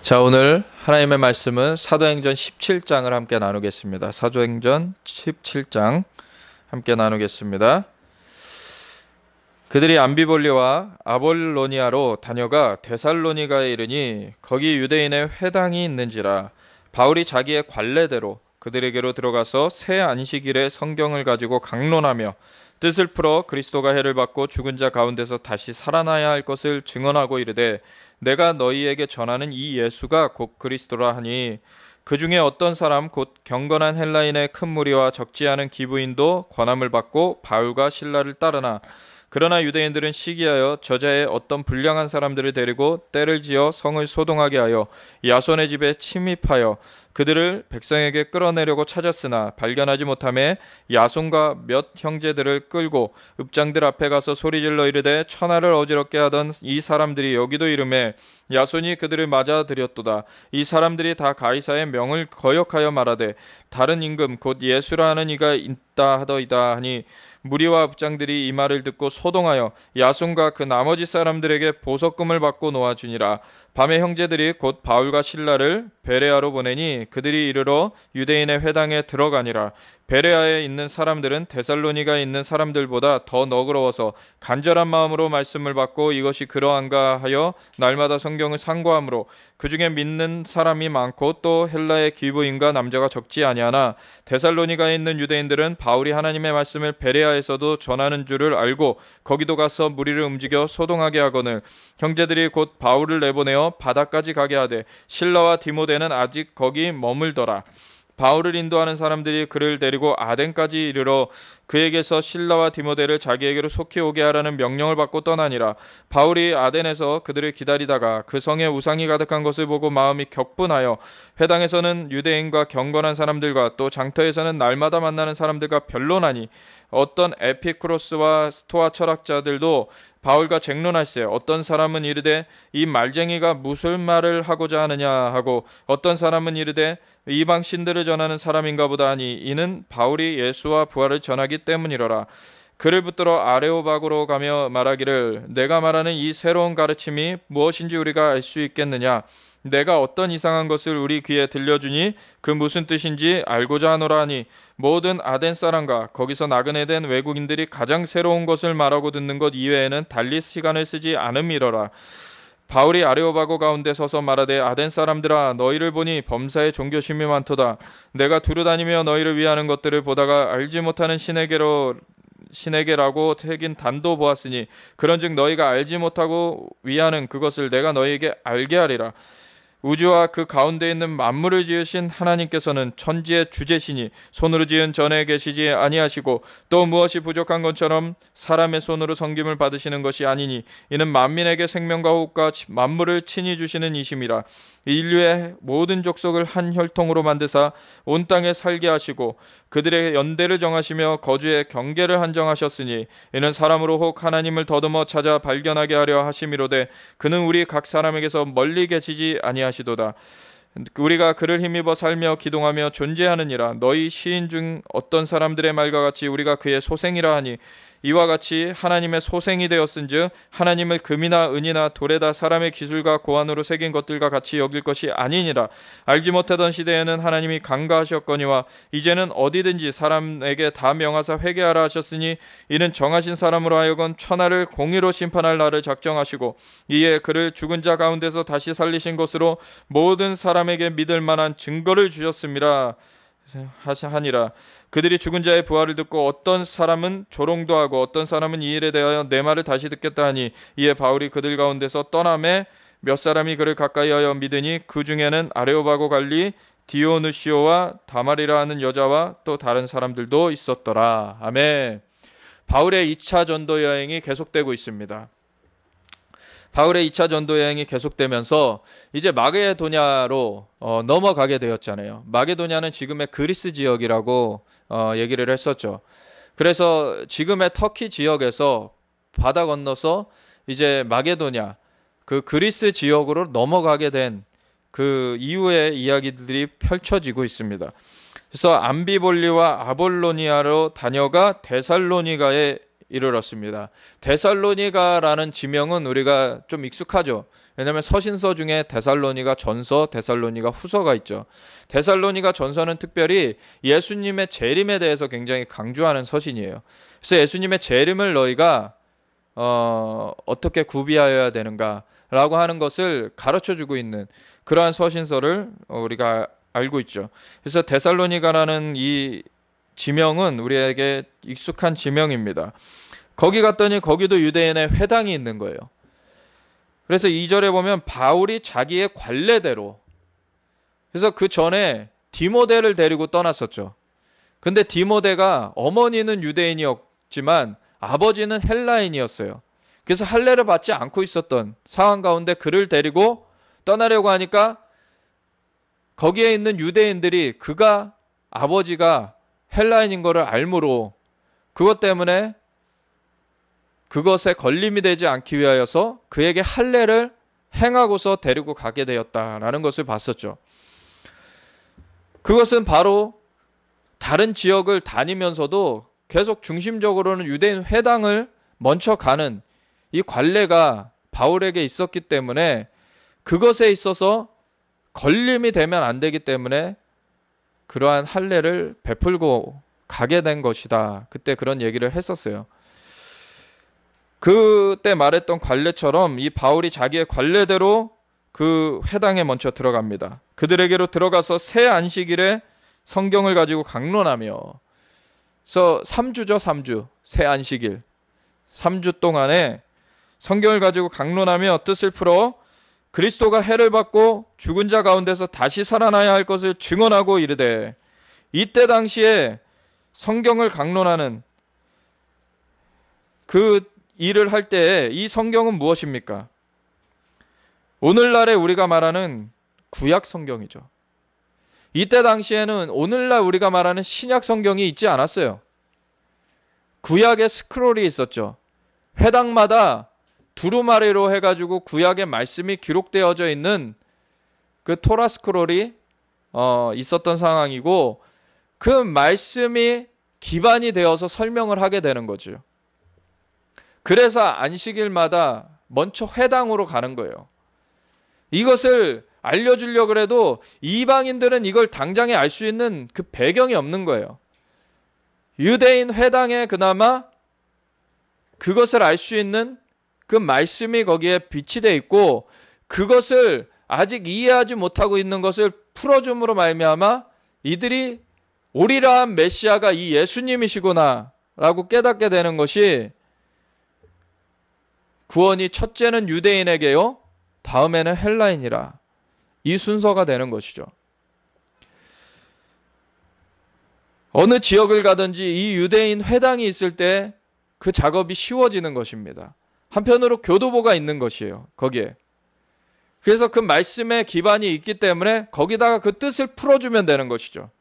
자, 오늘 하나님의 말씀은 사도행전 17장을 함께 나누겠습니다. 사도행전 17장 함께 나누겠습니다. 그들이 암비볼리와 아볼로니아로 다녀가 데살로니가에 이르니 거기 유대인의 회당이 있는지라. 바울이 자기의 관례대로 그들에게로 들어가서 새 안식일에 성경을 가지고 강론하며 뜻을 풀어 그리스도가 해를 받고 죽은 자 가운데서 다시 살아나야 할 것을 증언하고 이르되, 내가 너희에게 전하는 이 예수가 곧 그리스도라 하니, 그 중에 어떤 사람 곧 경건한 헬라인의 큰 무리와 적지 않은 기부인도 권함을 받고 바울과 실라를 따르나, 그러나 유대인들은 시기하여 저자의 어떤 불량한 사람들을 데리고 때를 지어 성을 소동하게 하여 야손의 집에 침입하여 그들을 백성에게 끌어내려고 찾았으나 발견하지 못하매 야손과 몇 형제들을 끌고 읍장들 앞에 가서 소리질러 이르되, 천하를 어지럽게 하던 이 사람들이 여기도 이르매 야손이 그들을 맞아들였도다. 이 사람들이 다 가이사의 명을 거역하여 말하되, 다른 임금 곧 예수라 하는 이가 있다 하더이다 하니, 무리와 읍장들이 이 말을 듣고 소동하여 야손과 그 나머지 사람들에게 보석금을 받고 놓아주니라. 밤에 형제들이 곧 바울과 실라를 베레아로 보내니 그들이 이르러 유대인의 회당에 들어가니라. 베레아에 있는 사람들은 데살로니가에 있는 사람들보다 더 너그러워서 간절한 마음으로 말씀을 받고 이것이 그러한가 하여 날마다 성경을 상고하므로 그 중에 믿는 사람이 많고 또 헬라의 귀부인과 남자가 적지 아니하나, 데살로니가에 있는 유대인들은 바울이 하나님의 말씀을 베레아에서도 전하는 줄을 알고 거기도 가서 무리를 움직여 소동하게 하거늘, 형제들이 곧 바울을 내보내어 바다까지 가게 하되 실라와 디모데는 아직 거기 머물더라. 바울을 인도하는 사람들이 그를 데리고 아덴까지 이르러 그에게서 실라와 디모데를 자기에게로 속히 오게 하라는 명령을 받고 떠나니라. 바울이 아덴에서 그들을 기다리다가 그 성에 우상이 가득한 것을 보고 마음이 격분하여 회당에서는 유대인과 경건한 사람들과 또 장터에서는 날마다 만나는 사람들과 변론하니, 어떤 에피쿠로스와 스토아 철학자들도 바울과 쟁론할세 어떤 사람은 이르되 이 말쟁이가 무슨 말을 하고자 하느냐 하고, 어떤 사람은 이르되 이방 신들을 전하는 사람인가 보다 하니, 이는 바울이 예수와 부활을 전하기 때문이로라. 그를 붙들어 아레오바고로 가며 말하기를, 내가 말하는 이 새로운 가르침이 무엇인지 우리가 알 수 있겠느냐. 내가 어떤 이상한 것을 우리 귀에 들려주니 그 무슨 뜻인지 알고자 하노라 하니, 모든 아덴 사람과 거기서 나그네 된 외국인들이 가장 새로운 것을 말하고 듣는 것 이외에는 달리 시간을 쓰지 않음이로라. 바울이 아레오바고 가운데 서서 말하되, 아덴 사람들아, 너희를 보니 범사에 종교심이 많도다. 내가 두루다니며 너희를 위하는 것들을 보다가 알지 못하는 신에게라고 새긴 단도 보았으니, 그런즉 너희가 알지 못하고 위하는 그것을 내가 너희에게 알게 하리라. 우주와 그 가운데 있는 만물을 지으신 하나님께서는 천지의 주제시니 손으로 지은 전에 계시지 아니하시고, 또 무엇이 부족한 것처럼 사람의 손으로 섬김을 받으시는 것이 아니니, 이는 만민에게 생명과 호흡과 만물을 친히 주시는 이심이라. 인류의 모든 족속을 한 혈통으로 만드사 온 땅에 살게 하시고 그들의 연대를 정하시며 거주의 경계를 한정하셨으니, 이는 사람으로 혹 하나님을 더듬어 찾아 발견하게 하려 하심이로되, 그는 우리 각 사람에게서 멀리 계시지 아니하시도다. 우리가 그를 힘입어 살며 기동하며 존재하느니라. 너희 시인 중 어떤 사람들의 말과 같이 우리가 그의 소생이라 하니, 이와 같이 하나님의 소생이 되었은즉 하나님을 금이나 은이나 돌에다 사람의 기술과 고안으로 새긴 것들과 같이 여길 것이 아니니라. 알지 못하던 시대에는 하나님이 간과하셨거니와 이제는 어디든지 사람에게 다 명하사 회개하라 하셨으니, 이는 정하신 사람으로 하여금 천하를 공의로 심판할 날을 작정하시고 이에 그를 죽은 자 가운데서 다시 살리신 것으로 모든 사람에게 믿을 만한 증거를 주셨음이라 하니라. 그들이 죽은 자의 부활을 듣고 어떤 사람은 조롱도 하고 어떤 사람은 이 일에 대하여 내 말을 다시 듣겠다 하니, 이에 바울이 그들 가운데서 떠나매 몇 사람이 그를 가까이하여 믿으니, 그 중에는 아레오바고 관리 디오누시오와 다말이라 하는 여자와 또 다른 사람들도 있었더라. 아멘. 바울의 2차 전도 여행이 계속되고 있습니다. 바울의 2차 전도 여행이 계속되면서 이제 마게도냐로 넘어가게 되었잖아요. 마게도냐는 지금의 그리스 지역이라고 얘기를 했었죠. 그래서 지금의 터키 지역에서 바다 건너서 이제 마게도냐, 그 그리스 지역으로 넘어가게 된 그 이후의 이야기들이 펼쳐지고 있습니다. 그래서 암비볼리와 아볼로니아로 다녀가 데살로니가에 이르렀습니다. 데살로니가라는 지명은 우리가 좀 익숙하죠. 왜냐하면 서신서 중에 데살로니가 전서, 데살로니가 후서가 있죠. 데살로니가 전서는 특별히 예수님의 재림에 대해서 굉장히 강조하는 서신이에요. 그래서 예수님의 재림을 너희가 어떻게 구비하여야 되는가라고 하는 것을 가르쳐주고 있는 그러한 서신서를 우리가 알고 있죠. 그래서 데살로니가라는 이 지명은 우리에게 익숙한 지명입니다. 거기 갔더니 거기도 유대인의 회당이 있는 거예요. 그래서 2절에 보면 바울이 자기의 관례대로, 그래서 그 전에 디모데를 데리고 떠났었죠. 근데 디모데가 어머니는 유대인이었지만 아버지는 헬라인이었어요. 그래서 할례를 받지 않고 있었던 상황 가운데 그를 데리고 떠나려고 하니까 거기에 있는 유대인들이 그가 아버지가 헬라인인 것을 알므로 그것 때문에 그것에 걸림이 되지 않기 위하여서 그에게 할례를 행하고서 데리고 가게 되었다라는 것을 봤었죠. 그것은 바로 다른 지역을 다니면서도 계속 중심적으로는 유대인 회당을 먼저 가는 이 관례가 바울에게 있었기 때문에 그것에 있어서 걸림이 되면 안 되기 때문에 그러한 할례를 베풀고 가게 된 것이다. 그때 그런 얘기를 했었어요. 그때 말했던 관례처럼 이 바울이 자기의 관례대로 그 회당에 먼저 들어갑니다. 그들에게로 들어가서 새 안식일에 성경을 가지고 강론하며, 그래서 3주죠. 3주 새 안식일 3주 동안에 성경을 가지고 강론하며 뜻을 풀어 그리스도가 해를 받고 죽은 자 가운데서 다시 살아나야 할 것을 증언하고 이르되, 이때 당시에 성경을 강론하는 그 일을 할 때에 이 성경은 무엇입니까? 오늘날에 우리가 말하는 구약 성경이죠. 이때 당시에는 오늘날 우리가 말하는 신약 성경이 있지 않았어요. 구약의 스크롤이 있었죠. 회당마다 두루마리로 해가지고 구약의 말씀이 기록되어져 있는 그 토라 스크롤이 있었던 상황이고, 그 말씀이 기반이 되어서 설명을 하게 되는 거죠. 그래서 안식일마다 먼저 회당으로 가는 거예요. 이것을 알려주려고 해도 이방인들은 이걸 당장에 알 수 있는 그 배경이 없는 거예요. 유대인 회당에 그나마 그것을 알 수 있는 그 말씀이 거기에 비치되어 있고, 그것을 아직 이해하지 못하고 있는 것을 풀어줌으로 말미암아 이들이 오리라한 메시아가 이 예수님이시구나 라고 깨닫게 되는 것이, 구원이 첫째는 유대인에게요, 다음에는 헬라인이라, 이 순서가 되는 것이죠. 어느 지역을 가든지 이 유대인 회당이 있을 때 그 작업이 쉬워지는 것입니다. 한편으로 교도보가 있는 것이에요, 거기에. 그래서 그 말씀에 기반이 있기 때문에 거기다가 그 뜻을 풀어주면 되는 것이죠.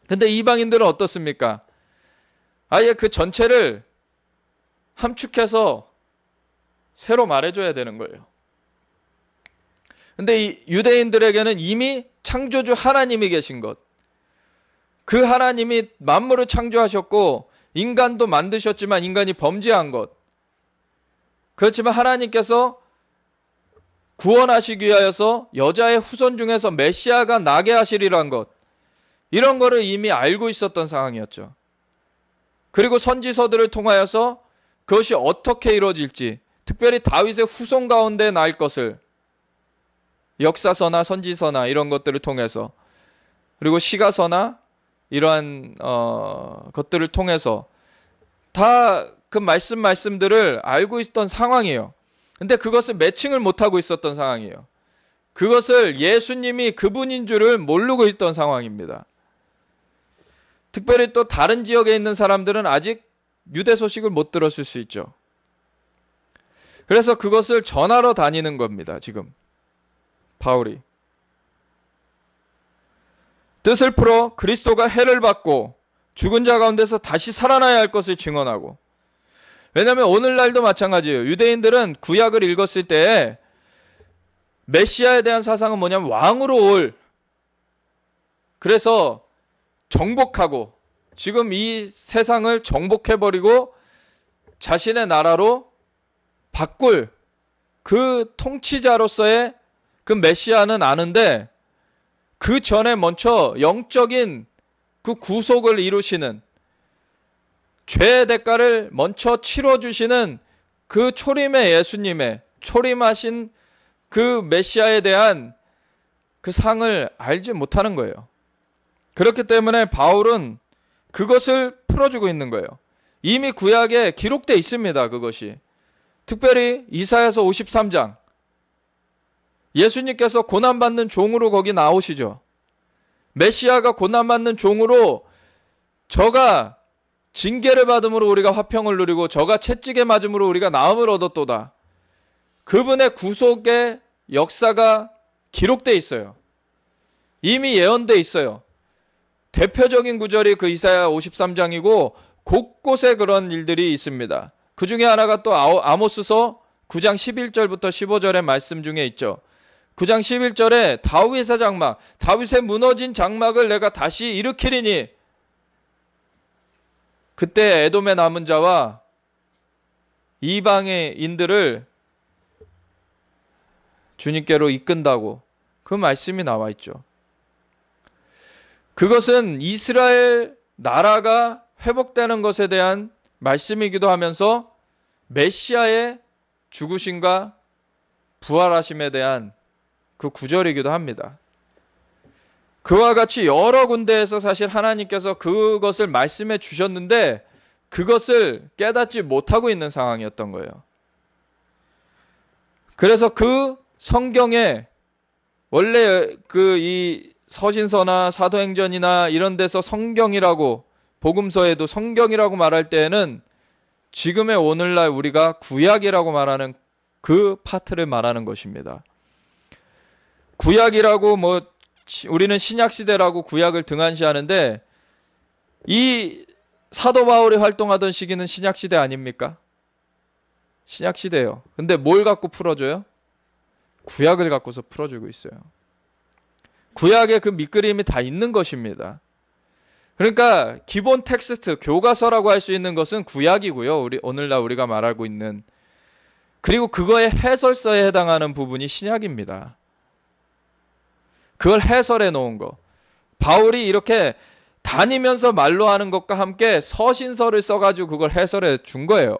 근데 이방인들은 어떻습니까? 아예 그 전체를 함축해서 새로 말해줘야 되는 거예요. 근데 이 유대인들에게는 이미 창조주 하나님이 계신 것, 그 하나님이 만물을 창조하셨고 인간도 만드셨지만 인간이 범죄한 것, 그렇지만 하나님께서 구원하시기 위하여서 여자의 후손 중에서 메시아가 나게 하시리란 것, 이런 거를 이미 알고 있었던 상황이었죠. 그리고 선지서들을 통하여서 그것이 어떻게 이루어질지, 특별히 다윗의 후손 가운데 날 것을 역사서나 선지서나 이런 것들을 통해서, 그리고 시가서나 이러한 것들을 통해서 다 그 말씀들을 알고 있던 상황이에요. 근데 그것을 매칭을 못하고 있었던 상황이에요. 그것을 예수님이 그분인 줄을 모르고 있던 상황입니다. 특별히 또 다른 지역에 있는 사람들은 아직 유대 소식을 못 들었을 수 있죠. 그래서 그것을 전하러 다니는 겁니다, 지금 바울이. 뜻을 풀어 그리스도가 해를 받고 죽은 자 가운데서 다시 살아나야 할 것을 증언하고. 왜냐하면 오늘날도 마찬가지예요. 유대인들은 구약을 읽었을 때 메시아에 대한 사상은 뭐냐면 왕으로 올, 그래서 정복하고 지금 이 세상을 정복해버리고 자신의 나라로 바꿀 그 통치자로서의 그 메시아는 아는데, 그 전에 먼저 영적인 그 구속을 이루시는, 죄의 대가를 먼저 치러주시는 그 초림의 예수님의, 초림하신 그 메시아에 대한 그 상을 알지 못하는 거예요. 그렇기 때문에 바울은 그것을 풀어주고 있는 거예요. 이미 구약에 기록되어 있습니다. 그것이 특별히 이사야서 53장, 예수님께서 고난받는 종으로 거기 나오시죠. 메시아가 고난받는 종으로, 저가 징계를 받음으로 우리가 화평을 누리고 저가 채찍에 맞음으로 우리가 나음을 얻었도다. 그분의 구속의 역사가 기록되어 있어요. 이미 예언되어 있어요. 대표적인 구절이 그 이사야 53장이고 곳곳에 그런 일들이 있습니다. 그 중에 하나가 또 아모스서 9장 11절부터 15절의 말씀 중에 있죠. 9장 11절에 다윗의 장막, 다윗의 무너진 장막을 내가 다시 일으키리니, 그때 에돔의 남은 자와 이방의 인들을 주님께로 이끈다고 그 말씀이 나와 있죠. 그것은 이스라엘 나라가 회복되는 것에 대한 말씀이기도 하면서 메시아의 죽으심과 부활하심에 대한 그 구절이기도 합니다. 그와 같이 여러 군데에서 사실 하나님께서 그것을 말씀해 주셨는데 그것을 깨닫지 못하고 있는 상황이었던 거예요. 그래서 그 성경에 원래 그 이 서신서나 사도행전이나 이런 데서 성경이라고, 복음서에도 성경이라고 말할 때에는 지금의 오늘날 우리가 구약이라고 말하는 그 파트를 말하는 것입니다. 구약이라고 우리는 신약시대라고 구약을 등한시하는데, 이 사도 바울이 활동하던 시기는 신약시대 아닙니까? 신약시대예요. 근데 뭘 갖고 풀어줘요? 구약을 갖고서 풀어주고 있어요. 구약에 그 밑그림이 다 있는 것입니다. 그러니까 기본 텍스트, 교과서라고 할 수 있는 것은 구약이고요. 오늘날 우리가 말하고 있는. 그리고 그거의 해설서에 해당하는 부분이 신약입니다. 그걸 해설해 놓은 거. 바울이 이렇게 다니면서 말로 하는 것과 함께 서신서를 써가지고 그걸 해설해 준 거예요.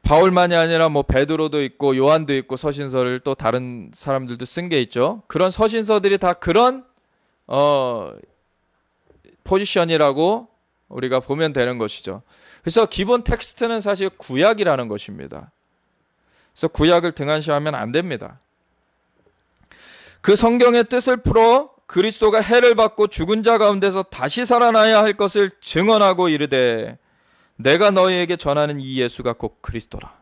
바울만이 아니라 베드로도 있고 요한도 있고 서신서를 또 다른 사람들도 쓴 게 있죠. 그런 서신서들이 다 그런 포지션이라고 우리가 보면 되는 것이죠. 그래서 기본 텍스트는 사실 구약이라는 것입니다. 그래서 구약을 등한시하면 안 됩니다. 그 성경의 뜻을 풀어 그리스도가 해를 받고 죽은 자 가운데서 다시 살아나야 할 것을 증언하고 이르되 내가 너희에게 전하는 이 예수가 곧 그리스도라.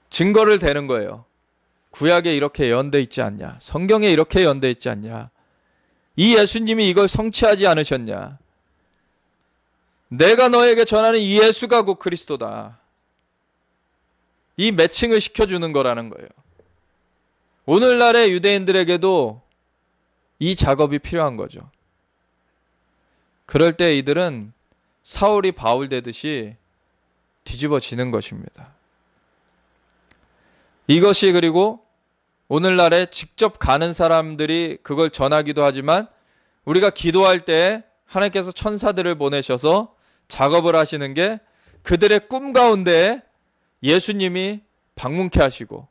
증거를 대는 거예요. 구약에 이렇게 예언되어 있지 않냐? 성경에 이렇게 예언되어 있지 않냐? 이 예수님이 이걸 성취하지 않으셨냐? 내가 너에게 전하는 이 예수가 곧 그리스도다. 이 매칭을 시켜주는 거라는 거예요. 오늘날의 유대인들에게도 이 작업이 필요한 거죠. 그럴 때 이들은 사울이 바울 되듯이 뒤집어지는 것입니다. 이것이 그리고 오늘날에 직접 가는 사람들이 그걸 전하기도 하지만 우리가 기도할 때 하나님께서 천사들을 보내셔서 작업을 하시는 게 그들의 꿈 가운데 예수님이 방문케 하시고,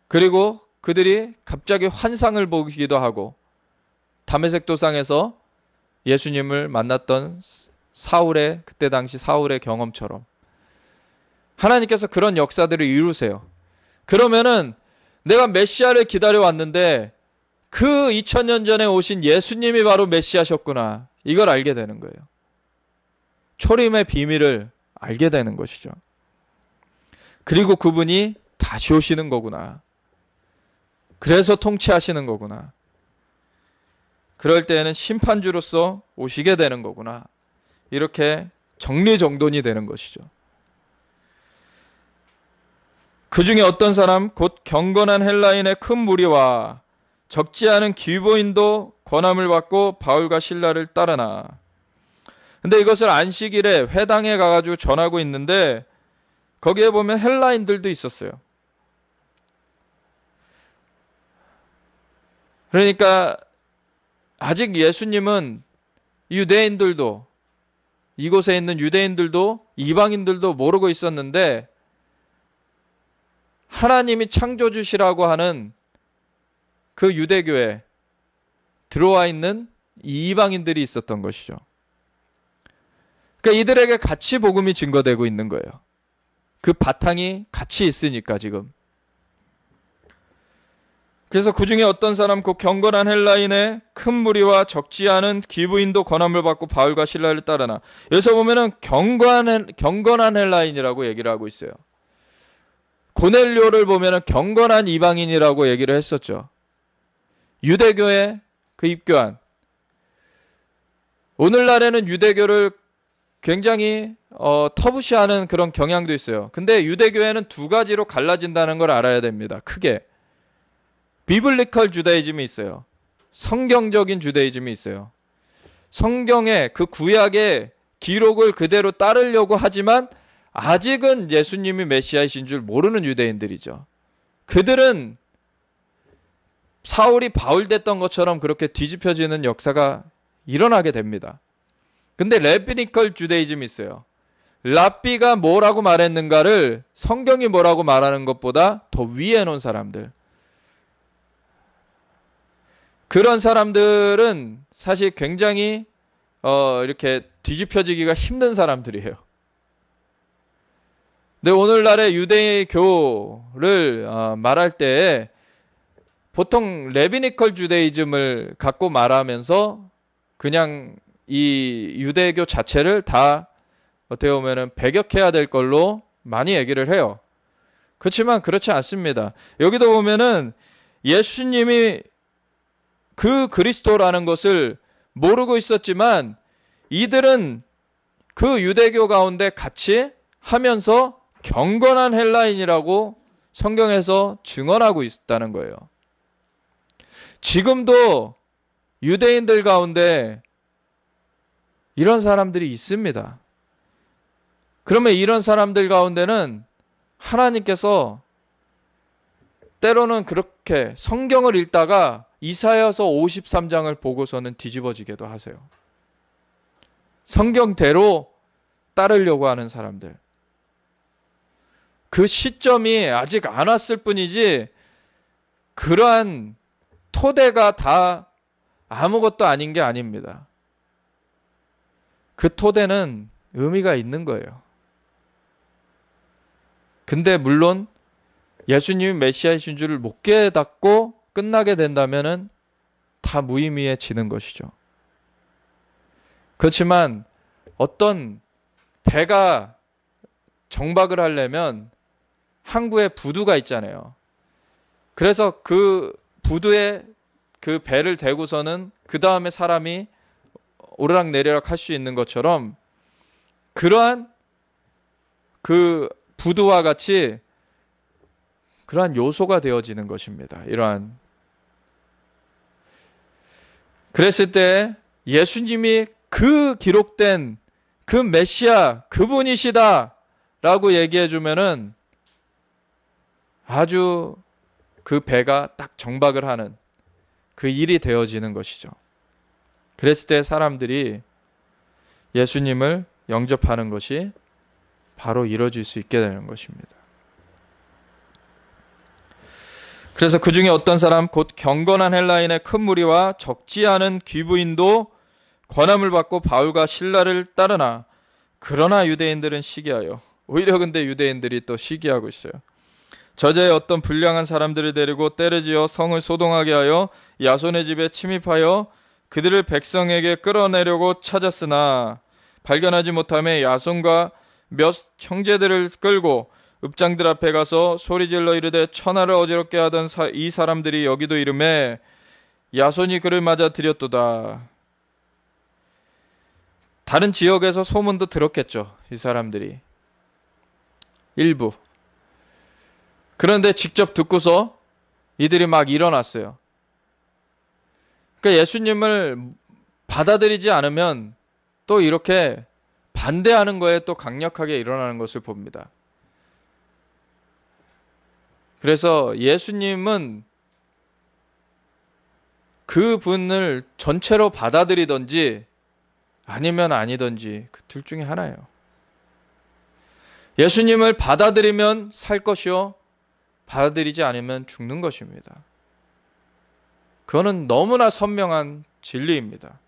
그리고 그들이 갑자기 환상을 보기도 하고, 다메섹 도상에서 예수님을 만났던 사울의, 그때 당시 사울의 경험처럼 하나님께서 그런 역사들을 이루세요. 그러면은 내가 메시아를 기다려왔는데 그 2000년 전에 오신 예수님이 바로 메시아셨구나, 이걸 알게 되는 거예요. 초림의 비밀을 알게 되는 것이죠. 그리고 그분이 다시 오시는 거구나. 그래서 통치하시는 거구나. 그럴 때에는 심판주로서 오시게 되는 거구나. 이렇게 정리정돈이 되는 것이죠. 그 중에 어떤 사람, 곧 경건한 헬라인의 큰 무리와 적지 않은 기부인도 권함을 받고 바울과 실라를 따르나. 근데 이것을 안식일에 회당에 가가지고 전하고 있는데 거기에 보면 헬라인들도 있었어요. 그러니까 아직 예수님은 유대인들도, 이곳에 있는 유대인들도 이방인들도 모르고 있었는데 하나님이 창조주시라고 하는 그 유대교에 들어와 있는 이방인들이 있었던 것이죠. 그러니까 이들에게 같이 복음이 증거되고 있는 거예요. 그 바탕이 같이 있으니까 지금. 그래서 그 중에 어떤 사람, 곧 경건한 헬라인의 큰 무리와 적지 않은 귀부인도 권함을 받고 바울과 실라를 따르나. 여기서 보면은 경건한 헬라인이라고 얘기를 하고 있어요. 고넬료를 보면은 경건한 이방인이라고 얘기를 했었죠. 유대교에 그 입교한. 오늘날에는 유대교를 굉장히 터부시하는 그런 경향도 있어요. 근데 유대교회는 두 가지로 갈라진다는 걸 알아야 됩니다. 크게. 비블리컬 주다이즘이 있어요. 성경적인 주다이즘이 있어요. 성경의 그 구약의 기록을 그대로 따르려고 하지만 아직은 예수님이 메시아이신 줄 모르는 유대인들이죠. 그들은 사울이 바울 됐던 것처럼 그렇게 뒤집혀지는 역사가 일어나게 됩니다. 근데 레비니컬 주다이즘이 있어요. 랍비가 뭐라고 말했는가를 성경이 뭐라고 말하는 것보다 더 위에 놓은 사람들. 그런 사람들은 사실 굉장히 이렇게 뒤집혀지기가 힘든 사람들이에요. 근데 오늘날의 유대교를 말할 때 보통 레비니컬 주데이즘을 갖고 말하면서 그냥 이 유대교 자체를 다 어떻게 보면은 배격해야 될 걸로 많이 얘기를 해요. 그렇지만 그렇지 않습니다. 여기도 보면은 예수님이 그 그리스도라는 것을 모르고 있었지만 이들은 그 유대교 가운데 같이 하면서 경건한 헬라인이라고 성경에서 증언하고 있다는 거예요. 지금도 유대인들 가운데 이런 사람들이 있습니다. 그러면 이런 사람들 가운데는 하나님께서 때로는 그렇게 성경을 읽다가 이사야서 53장을 보고서는 뒤집어지기도 하세요. 성경대로 따르려고 하는 사람들. 그 시점이 아직 안 왔을 뿐이지 그러한 토대가 다 아무것도 아닌 게 아닙니다. 그 토대는 의미가 있는 거예요. 근데 물론 예수님이 메시아이신 줄을 못 깨닫고 끝나게 된다면은 다 무의미해지는 것이죠. 그렇지만 어떤 배가 정박을 하려면 항구에 부두가 있잖아요. 그래서 그 부두에 그 배를 대고서는 그 다음에 사람이 오르락내리락 할 수 있는 것처럼 그러한 그 부두와 같이 그러한 요소가 되어지는 것입니다. 이러한. 그랬을 때 예수님이 그 기록된 그 메시아 그분이시다 라고 얘기해 주면은 아주 그 배가 딱 정박을 하는 그 일이 되어지는 것이죠. 그랬을 때 사람들이 예수님을 영접하는 것이 바로 이루어질 수 있게 되는 것입니다. 그래서 그 중에 어떤 사람, 곧 경건한 헬라인의 큰 무리와 적지 않은 귀부인도 권함을 받고 바울과 실라를 따르나. 그러나 유대인들은 시기하여. 오히려 근데 유대인들이 또 시기하고 있어요. 저자의 어떤 불량한 사람들을 데리고 때려지어 성을 소동하게 하여 야손의 집에 침입하여 그들을 백성에게 끌어내려고 찾았으나 발견하지 못하며 야손과 몇 형제들을 끌고 읍장들 앞에 가서 소리질러 이르되 천하를 어지럽게 하던 이 사람들이 여기도 이르매 야손이 그를 맞아 들였도다. 다른 지역에서 소문도 들었겠죠. 이 사람들이 일부. 그런데 직접 듣고서 이들이 막 일어났어요. 그러니까 예수님을 받아들이지 않으면 또 이렇게 반대하는 거에 또 강력하게 일어나는 것을 봅니다. 그래서 예수님은 그 분을 전체로 받아들이든지 아니면 아니든지 그 둘 중에 하나예요. 예수님을 받아들이면 살 것이요, 받아들이지 않으면 죽는 것입니다. 그거는 너무나 선명한 진리입니다.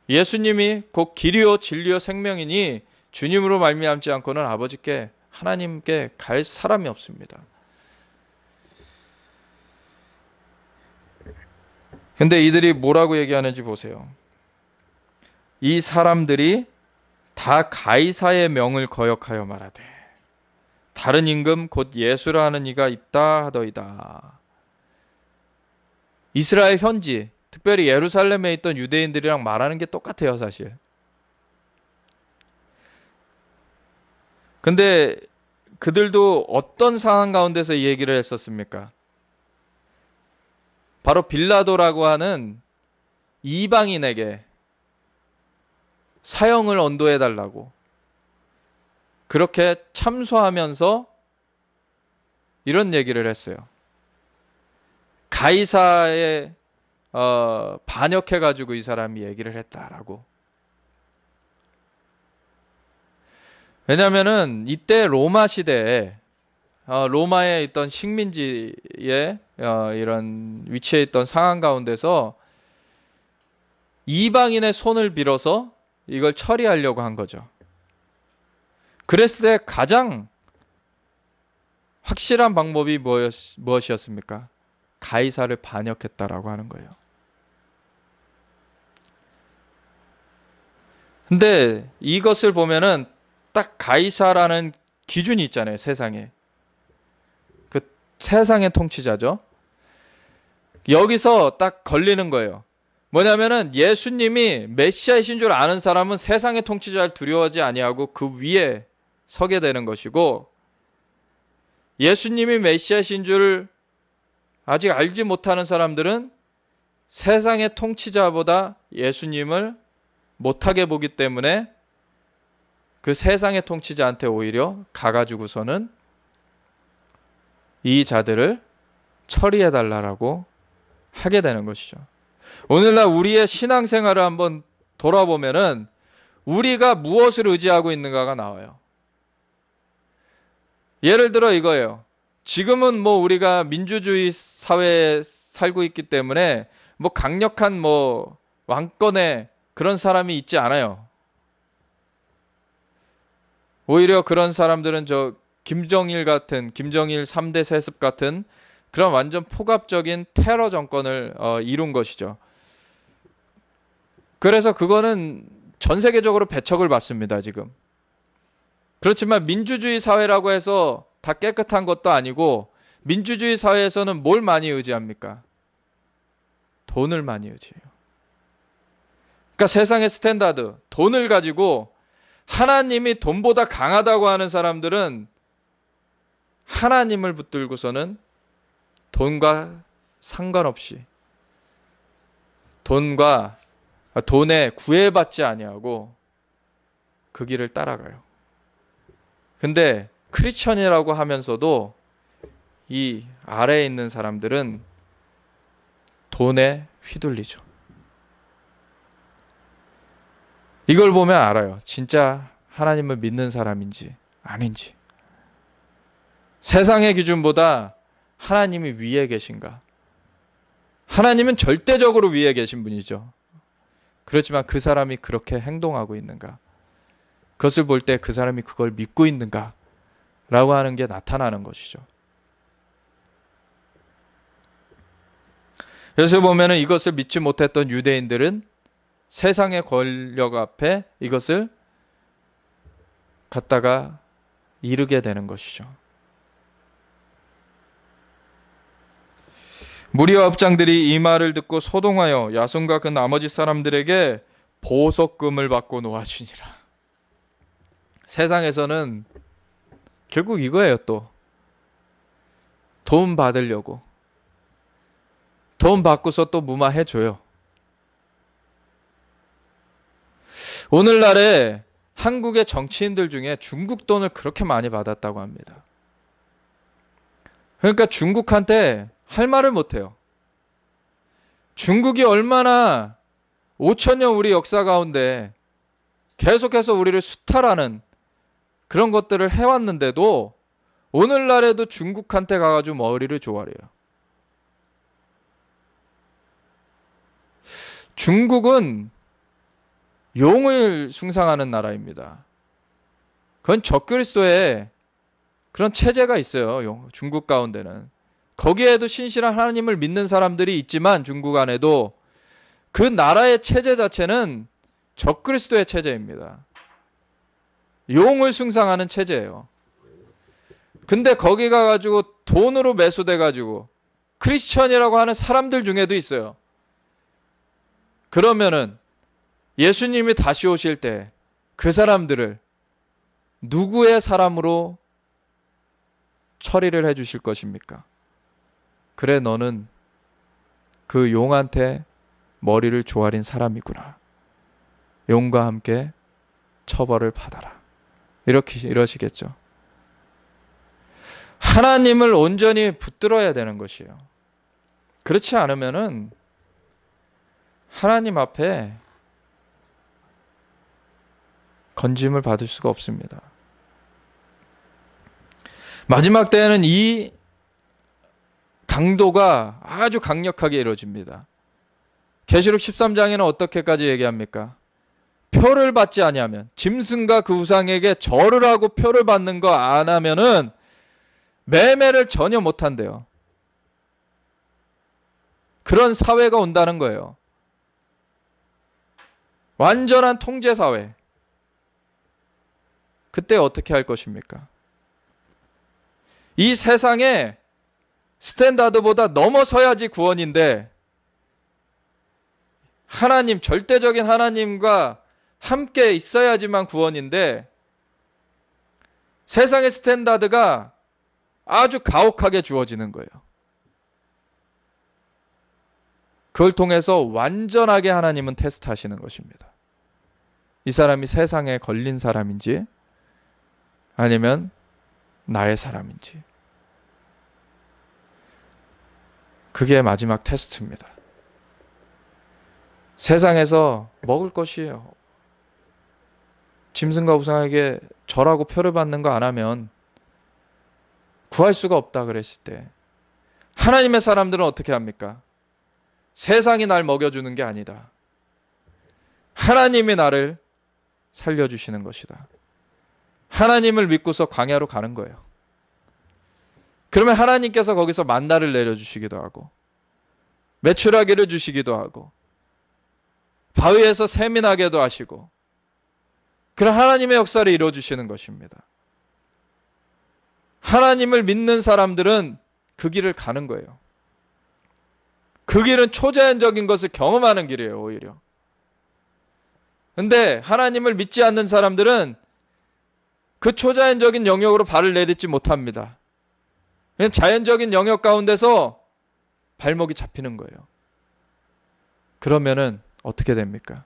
예수님이 곧 길이요 진리요 생명이니 주님으로 말미암지 않고는 아버지께 하나님께 갈 사람이 없습니다. 근데 이들이 뭐라고 얘기하는지 보세요. 이 사람들이 다 가이사의 명을 거역하여 말하되 다른 임금 곧 예수라 하는 이가 있다 하더이다. 이스라엘 현지, 특별히 예루살렘에 있던 유대인들이랑 말하는 게 똑같아요, 사실. 근데 그들도 어떤 상황 가운데서 이 얘기를 했었습니까? 바로 빌라도라고 하는 이방인에게 사형을 언도해 달라고 그렇게 참소하면서 이런 얘기를 했어요. 가이사에 반역해가지고 이 사람이 얘기를 했다라고. 왜냐하면은 이때 로마 시대에 로마에 있던 식민지의 이런 위치에 있던 상황 가운데서 이방인의 손을 빌어서 이걸 처리하려고 한 거죠. 그랬을 때 가장 확실한 방법이 무엇이었습니까? 가이사를 반역했다라고 하는 거예요. 근데 이것을 보면은 딱 가이사라는 기준이 있잖아요, 세상에. 그 세상의 통치자죠. 여기서 딱 걸리는 거예요. 뭐냐면은 예수님이 메시아이신 줄 아는 사람은 세상의 통치자를 두려워하지 아니하고 그 위에 서게 되는 것이고, 예수님이 메시아이신 줄 아직 알지 못하는 사람들은 세상의 통치자보다 예수님을 못하게 보기 때문에 그 세상의 통치자한테 오히려 가가지고서는 이 자들을 처리해달라고 하게 되는 것이죠. 오늘날 우리의 신앙생활을 한번 돌아보면은 우리가 무엇을 의지하고 있는가가 나와요. 예를 들어 이거예요. 지금은 뭐 우리가 민주주의 사회에 살고 있기 때문에 뭐 강력한 뭐 왕권에 그런 사람이 있지 않아요. 오히려 그런 사람들은 저 김정일 3대 세습 같은 그런 완전 폭압적인 테러 정권을 이룬 것이죠. 그래서 그거는 전 세계적으로 배척을 받습니다, 지금. 그렇지만 민주주의 사회라고 해서 다 깨끗한 것도 아니고, 민주주의 사회에서는 뭘 많이 의지합니까? 돈을 많이 의지해요. 그러니까 세상의 스탠다드, 돈을 가지고 하나님이 돈보다 강하다고 하는 사람들은 하나님을 붙들고서는 돈과 상관없이 돈에 구애받지 아니하고 그 길을 따라가요. 근데 크리스천이라고 하면서도 이 아래에 있는 사람들은 돈에 휘둘리죠. 이걸 보면 알아요. 진짜 하나님을 믿는 사람인지 아닌지. 세상의 기준보다 하나님이 위에 계신가? 하나님은 절대적으로 위에 계신 분이죠. 그렇지만 그 사람이 그렇게 행동하고 있는가? 그것을 볼 때 그 사람이 그걸 믿고 있는가? 라고 하는 게 나타나는 것이죠. 그래서 보면은 이것을 믿지 못했던 유대인들은 세상의 권력 앞에 이것을 갖다가 이르게 되는 것이죠. 무리와 업장들이 이 말을 듣고 소동하여 야손과 그 나머지 사람들에게 보석금을 받고 놓아주니라. 세상에서는 결국 이거예요. 또 돈 받으려고 돈 받고서 또 무마해줘요. 오늘날에 한국의 정치인들 중에 중국 돈을 그렇게 많이 받았다고 합니다. 그러니까 중국한테 할 말을 못해요. 중국이 얼마나 5천년 우리 역사 가운데 계속해서 우리를 수탈하는 그런 것들을 해왔는데도 오늘날에도 중국한테 가가지고 머리를 조아려요. 중국은 용을 숭상하는 나라입니다. 그건 적그리스도의 그런 체제가 있어요. 중국 가운데는. 거기에도 신실한 하나님을 믿는 사람들이 있지만 중국 안에도 그 나라의 체제 자체는 적그리스도의 체제입니다. 용을 숭상하는 체제예요. 근데 거기 가가지고 돈으로 매수돼가지고 크리스천이라고 하는 사람들 중에도 있어요. 그러면은 예수님이 다시 오실 때 그 사람들을 누구의 사람으로 처리를 해 주실 것입니까? 그래, 너는 그 용한테 머리를 조아린 사람이구나. 용과 함께 처벌을 받아라. 이러시겠죠. 하나님을 온전히 붙들어야 되는 것이에요. 그렇지 않으면은 하나님 앞에 건짐을 받을 수가 없습니다. 마지막 때에는 이 강도가 아주 강력하게 이루어집니다. 계시록 13장에는 어떻게까지 얘기합니까? 표를 받지 아니하면, 짐승과 그 우상에게 절을 하고 표를 받는 거 안 하면은 매매를 전혀 못 한대요. 그런 사회가 온다는 거예요. 완전한 통제 사회. 그때 어떻게 할 것입니까? 이 세상에 스탠다드보다 넘어서야지 구원인데, 하나님, 절대적인 하나님과 함께 있어야지만 구원인데, 세상의 스탠다드가 아주 가혹하게 주어지는 거예요. 그걸 통해서 완전하게 하나님은 테스트하시는 것입니다. 이 사람이 세상에 걸린 사람인지 아니면 나의 사람인지. 그게 마지막 테스트입니다. 세상에서 먹을 것이에요. 짐승과 우상에게 절하고 표를 받는 거 안 하면 구할 수가 없다 그랬을 때, 하나님의 사람들은 어떻게 합니까? 세상이 날 먹여주는 게 아니다. 하나님이 나를 살려주시는 것이다. 하나님을 믿고서 광야로 가는 거예요. 그러면 하나님께서 거기서 만나를 내려주시기도 하고, 메추라기를 주시기도 하고, 바위에서 샘이 나게도 하시고, 그런 하나님의 역사를 이루어주시는 것입니다. 하나님을 믿는 사람들은 그 길을 가는 거예요. 그 길은 초자연적인 것을 경험하는 길이에요, 오히려. 근데 하나님을 믿지 않는 사람들은 그 초자연적인 영역으로 발을 내딛지 못합니다. 그냥 자연적인 영역 가운데서 발목이 잡히는 거예요. 그러면은 어떻게 됩니까?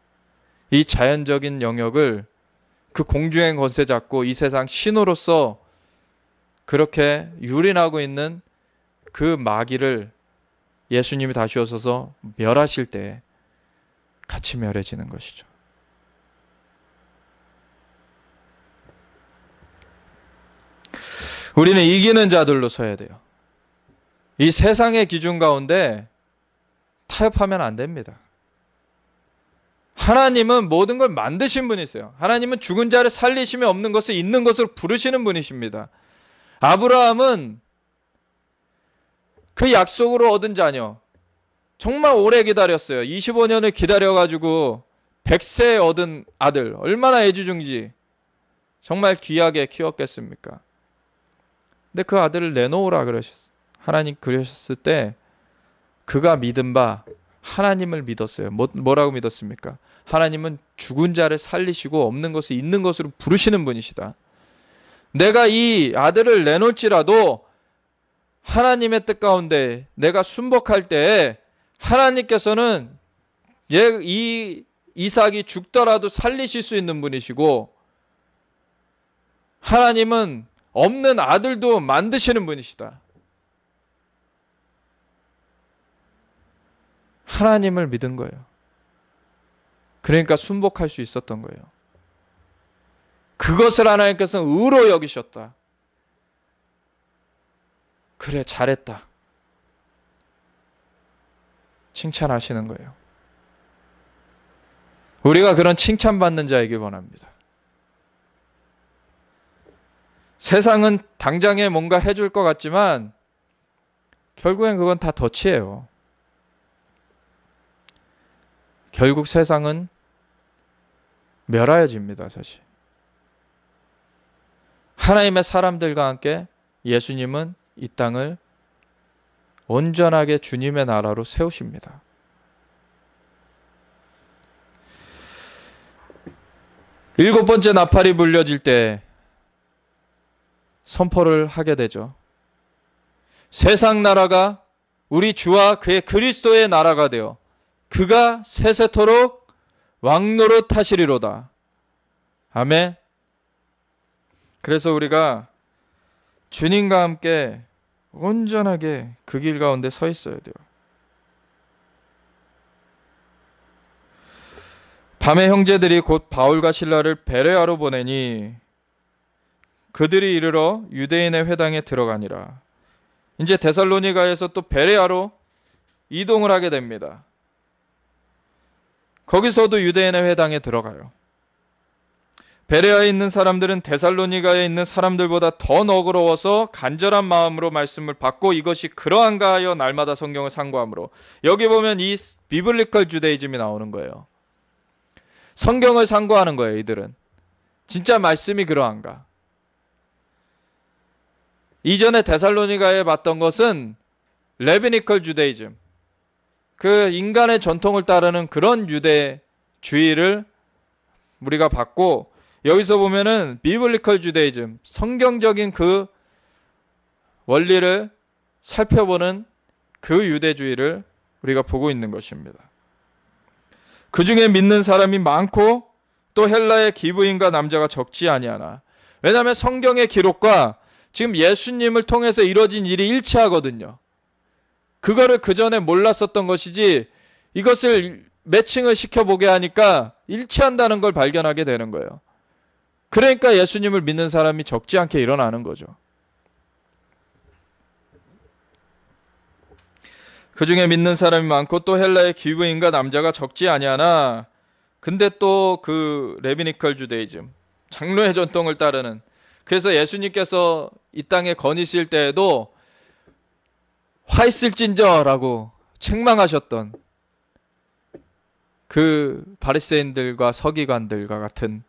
이 자연적인 영역을 그 공중의 권세 잡고 이 세상 신으로서 그렇게 유린하고 있는 그 마귀를 예수님이 다시 오셔서 멸하실 때 같이 멸해지는 것이죠. 우리는 이기는 자들로 서야 돼요. 이 세상의 기준 가운데 타협하면 안 됩니다. 하나님은 모든 걸 만드신 분이세요. 하나님은 죽은 자를 살리시며 없는 것을 있는 것으로 부르시는 분이십니다. 아브라함은 그 약속으로 얻은 자녀, 정말 오래 기다렸어요. 25년을 기다려가지고 100세에 얻은 아들, 얼마나 애지중지 정말 귀하게 키웠겠습니까? 근데 그 아들을 내놓으라 그러셨어요. 하나님 그러셨을 때 그가 믿은 바 하나님을 믿었어요. 뭐라고 믿었습니까? 하나님은 죽은 자를 살리시고 없는 것을 있는 것으로 부르시는 분이시다. 내가 이 아들을 내놓을지라도 하나님의 뜻 가운데 내가 순복할 때 하나님께서는 이 이삭이 죽더라도 살리실 수 있는 분이시고, 하나님은 없는 아들도 만드시는 분이시다. 하나님을 믿은 거예요. 그러니까 순복할 수 있었던 거예요. 그것을 하나님께서는 의로 여기셨다. 그래, 잘했다. 칭찬하시는 거예요. 우리가 그런 칭찬받는 자이길 원합니다. 세상은 당장에 뭔가 해줄 것 같지만 결국엔 그건 다 덫이에요. 결국 세상은 멸하여집니다, 사실. 하나님의 사람들과 함께 예수님은 이 땅을 온전하게 주님의 나라로 세우십니다. 일곱 번째 나팔이 불려질 때 선포를 하게 되죠. 세상 나라가 우리 주와 그의 그리스도의 나라가 되어 그가 세세토록 왕노릇 하시리로다. 아멘. 그래서 우리가 주님과 함께 온전하게 그 길 가운데 서 있어야 돼요. 밤에 형제들이 곧 바울과 실라를 베레아로 보내니 그들이 이르러 유대인의 회당에 들어가니라. 이제 데살로니가에서 또 베레아로 이동을 하게 됩니다. 거기서도 유대인의 회당에 들어가요. 베레아에 있는 사람들은 데살로니가에 있는 사람들보다 더 너그러워서 간절한 마음으로 말씀을 받고 이것이 그러한가 하여 날마다 성경을 상고하므로, 여기 보면 이 비블리컬 주데이즘이 나오는 거예요. 성경을 상고하는 거예요. 이들은 진짜 말씀이 그러한가. 이전에 데살로니가에 봤던 것은 레비니컬 주데이즘, 그 인간의 전통을 따르는 그런 유대주의를 우리가 봤고, 여기서 보면은 비블리컬 주데이즘, 성경적인 그 원리를 살펴보는 그 유대주의를 우리가 보고 있는 것입니다. 그 중에 믿는 사람이 많고 또 헬라의 기브인과 남자가 적지 아니하나. 왜냐하면 성경의 기록과 지금 예수님을 통해서 이루어진 일이 일치하거든요. 그거를 그 전에 몰랐었던 것이지 이것을 매칭을 시켜보게 하니까 일치한다는 걸 발견하게 되는 거예요. 그러니까 예수님을 믿는 사람이 적지 않게 일어나는 거죠. 그 중에 믿는 사람이 많고 또 헬라의 기브인과 남자가 적지 아니하나. 근데 또 그 레비니컬 주데이즘, 장로의 전통을 따르는, 그래서 예수님께서 이 땅에 거니실 때에도 화 있을진저라고 책망하셨던 그 바리새인들과 서기관들과 같은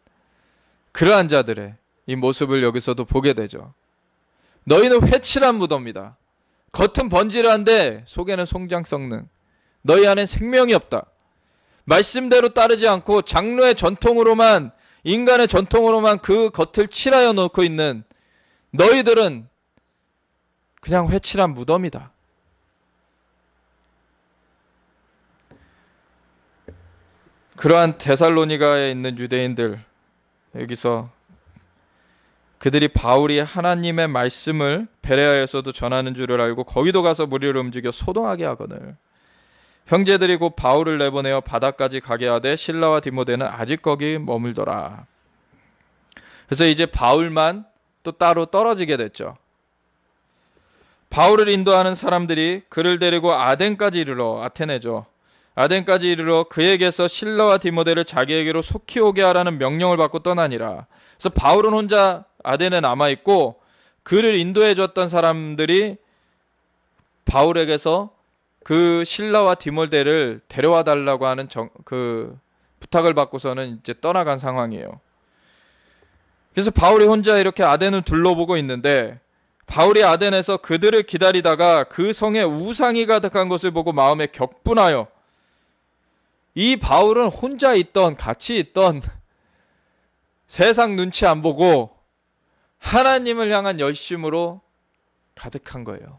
그러한 자들의 이 모습을 여기서도 보게 되죠. 너희는 회칠한 무덤이다. 겉은 번지르한데 속에는 송장 썩는, 너희 안엔 생명이 없다. 말씀대로 따르지 않고 장로의 전통으로만, 인간의 전통으로만 그 겉을 칠하여 놓고 있는 너희들은 그냥 회칠한 무덤이다. 그러한 데살로니가에 있는 유대인들, 여기서 그들이 바울이 하나님의 말씀을 베레아에서도 전하는 줄을 알고 거기도 가서 무리를 움직여 소동하게 하거늘 형제들이 곧 바울을 내보내어 바다까지 가게 하되 실라와 디모데는 아직 거기 머물더라. 그래서 이제 바울만 또 따로 떨어지게 됐죠. 바울을 인도하는 사람들이 그를 데리고 아덴까지 이르러, 아테네죠, 아덴까지 이르러 그에게서 실라와 디모데를 자기에게로 속히 오게 하라는 명령을 받고 떠나니라. 그래서 바울은 혼자 아덴에 남아있고 그를 인도해 줬던 사람들이 바울에게서 그 실라와 디모데를 데려와 달라고 하는 그 부탁을 받고서는 이제 떠나간 상황이에요. 그래서 바울이 혼자 이렇게 아덴을 둘러보고 있는데, 바울이 아덴에서 그들을 기다리다가 그 성에 우상이 가득한 것을 보고 마음에 격분하여, 이 바울은 혼자 있던, 같이 있던, 세상 눈치 안 보고 하나님을 향한 열심으로 가득한 거예요.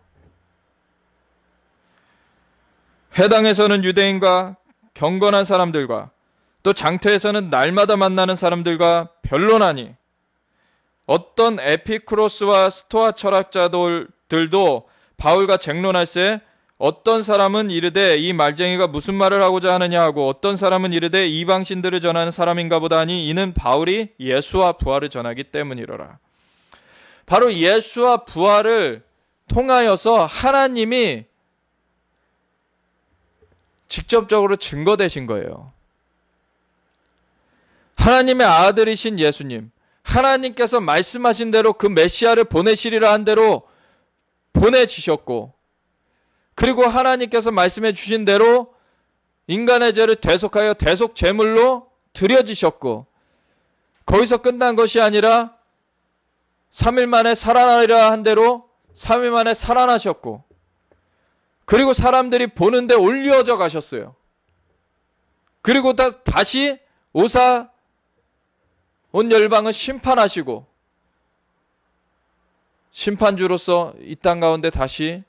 회당에서는 유대인과 경건한 사람들과 또 장터에서는 날마다 만나는 사람들과 변론하니 어떤 에피쿠로스와 스토아 철학자들도 바울과 쟁론할세 어떤 사람은 이르되 이 말쟁이가 무슨 말을 하고자 하느냐 하고 어떤 사람은 이르되 이방신들을 전하는 사람인가 보다 하니 이는 바울이 예수와 부활을 전하기 때문이로라. 바로 예수와 부활을 통하여서 하나님이 직접적으로 증거되신 거예요. 하나님의 아들이신 예수님, 하나님께서 말씀하신 대로 그 메시아를 보내시리라 한 대로 보내지셨고, 그리고 하나님께서 말씀해 주신 대로 인간의 죄를 대속하여 대속 제물로 드려지셨고, 거기서 끝난 것이 아니라 3일 만에 살아나리라 한 대로 3일 만에 살아나셨고, 그리고 사람들이 보는데 올려져 가셨어요. 그리고 다시 오사 온 열방을 심판하시고 심판주로서 이 땅 가운데 다시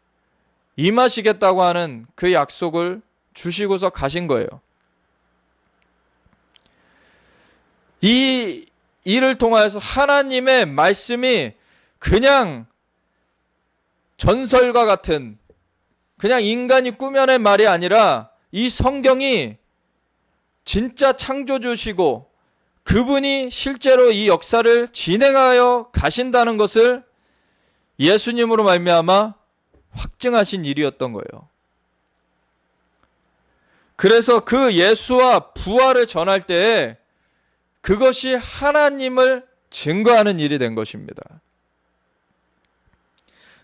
임하시겠다고 하는 그 약속을 주시고서 가신 거예요. 이 일을 통하여서 하나님의 말씀이 그냥 전설과 같은, 그냥 인간이 꾸며낸 말이 아니라 이 성경이 진짜 창조주시고 그분이 실제로 이 역사를 진행하여 가신다는 것을 예수님으로 말미암아 확증하신 일이었던 거예요. 그래서 그 예수와 부활을 전할 때에 그것이 하나님을 증거하는 일이 된 것입니다.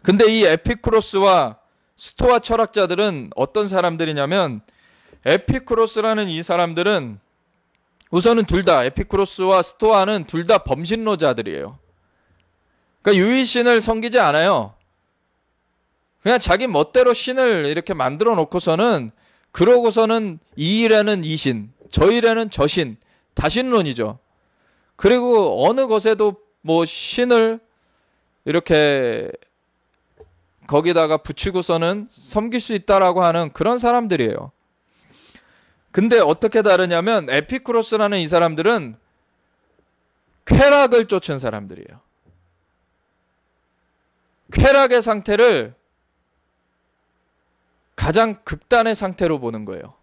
근데 이 에피쿠로스와 스토아 철학자들은 어떤 사람들이냐면, 에피쿠로스라는 이 사람들은 우선은 둘 다, 에피쿠로스와 스토아는 둘 다 범신론자들이에요. 그러니까 유일신을 섬기지 않아요. 그냥 자기 멋대로 신을 이렇게 만들어 놓고서는, 그러고서는 이 일에는 이 신, 저 일에는 저 신, 다신론이죠. 그리고 어느 것에도 뭐 신을 이렇게 거기다가 붙이고서는 섬길 수 있다라고 하는 그런 사람들이에요. 근데 어떻게 다르냐면, 에피쿠로스라는 이 사람들은 쾌락을 쫓은 사람들이에요. 쾌락의 상태를 가장 극단의 상태로 보는 거예요.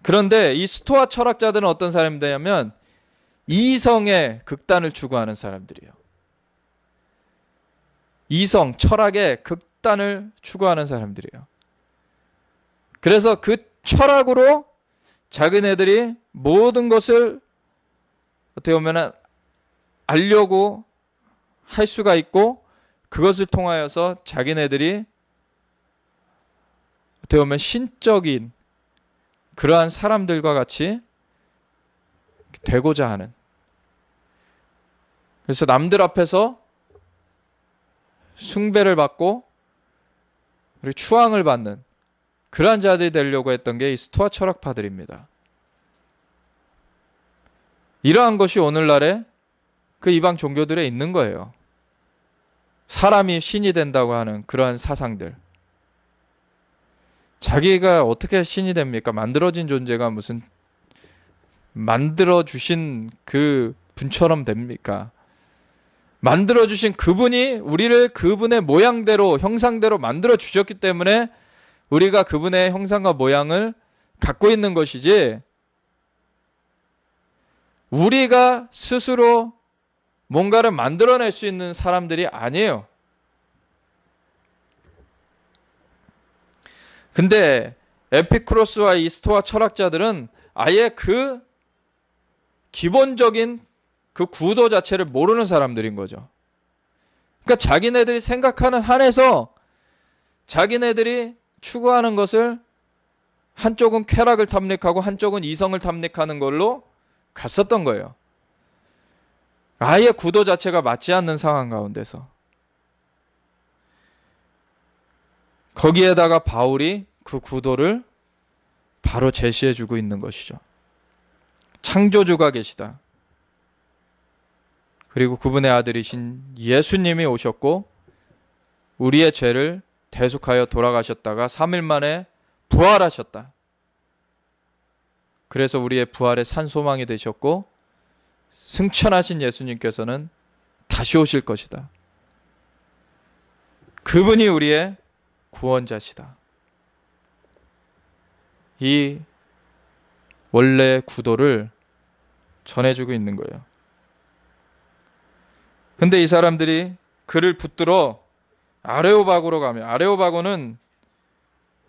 그런데 이 스토아 철학자들은 어떤 사람들이냐면 이성의 극단을 추구하는 사람들이에요. 이성, 철학의 극단을 추구하는 사람들이에요. 그래서 그 철학으로 자기네들이 모든 것을 어떻게 보면 알려고 할 수가 있고, 그것을 통하여서 자기네들이 어떻게 보면 신적인 그러한 사람들과 같이 되고자 하는, 그래서 남들 앞에서 숭배를 받고 그리고 추앙을 받는 그러한 자들이 되려고 했던 게 이 스토아 철학파들입니다. 이러한 것이 오늘날의 그 이방 종교들에 있는 거예요. 사람이 신이 된다고 하는 그러한 사상들. 자기가 어떻게 신이 됩니까? 만들어진 존재가 무슨 만들어주신 그 분처럼 됩니까? 만들어주신 그분이 우리를 그분의 모양대로, 형상대로 만들어주셨기 때문에 우리가 그분의 형상과 모양을 갖고 있는 것이지, 우리가 스스로 뭔가를 만들어낼 수 있는 사람들이 아니에요. 근데 에피쿠로스와 이 스토아 철학자들은 아예 그 기본적인 그 구도 자체를 모르는 사람들인 거죠. 그러니까 자기네들이 생각하는 한에서 자기네들이 추구하는 것을 한쪽은 쾌락을 탐닉하고 한쪽은 이성을 탐닉하는 걸로 갔었던 거예요. 아예 구도 자체가 맞지 않는 상황 가운데서. 거기에다가 바울이 그 구도를 바로 제시해주고 있는 것이죠. 창조주가 계시다. 그리고 그분의 아들이신 예수님이 오셨고 우리의 죄를 대속하여 돌아가셨다가 3일 만에 부활하셨다. 그래서 우리의 부활의 산소망이 되셨고 승천하신 예수님께서는 다시 오실 것이다. 그분이 우리의 구원자시다. 이 원래의 구도를 전해주고 있는 거예요. 근데 이 사람들이 그를 붙들어 아레오바고로 가면, 아레오바고는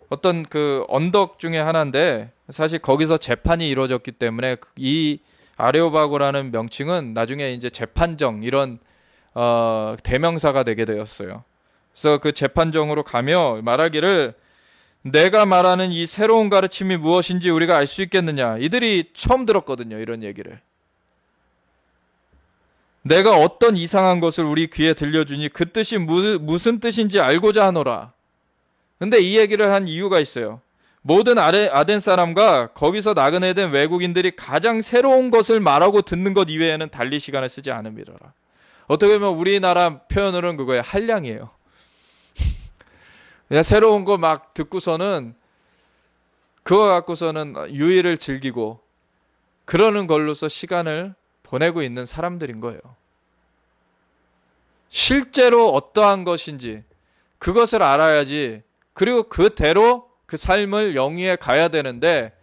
어떤 그 언덕 중에 하나인데 사실 거기서 재판이 이루어졌기 때문에 이 아레오바고라는 명칭은 나중에 이제 재판정 이런 대명사가 되게 되었어요. 그래서 그 재판정으로 가며 말하기를 내가 말하는 이 새로운 가르침이 무엇인지 우리가 알 수 있겠느냐. 이들이 처음 들었거든요, 이런 얘기를. 내가 어떤 이상한 것을 우리 귀에 들려주니 그 뜻이 무슨 뜻인지 알고자 하노라. 근데 이 얘기를 한 이유가 있어요. 모든 아덴 사람과 거기서 나그네된 외국인들이 가장 새로운 것을 말하고 듣는 것 이외에는 달리 시간을 쓰지 않음이더라. 어떻게 보면 우리나라 표현으로는 그거예요. 한량이에요. 그냥 새로운 거 막 듣고서는 그거 갖고서는 유의를 즐기고 그러는 걸로서 시간을 보내고 있는 사람들인 거예요. 실제로 어떠한 것인지 그것을 알아야지. 그리고 그대로 그 삶을 영위해 가야 되는데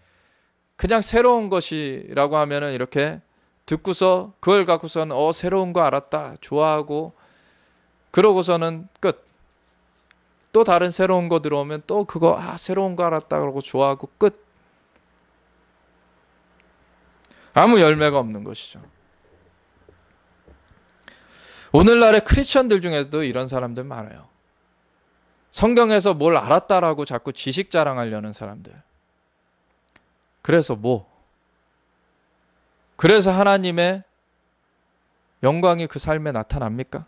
그냥 새로운 것이라고 하면은 이렇게 듣고서 그걸 갖고서는 새로운 거 알았다 좋아하고 그러고서는 끝. 또 다른 새로운 거 들어오면 또 그거 새로운 거 알았다 그러고 좋아하고 끝. 아무 열매가 없는 것이죠. 오늘날의 크리스천들 중에서도 이런 사람들 많아요. 성경에서 뭘 알았다라고 자꾸 지식 자랑하려는 사람들. 그래서 그래서 하나님의 영광이 그 삶에 나타납니까?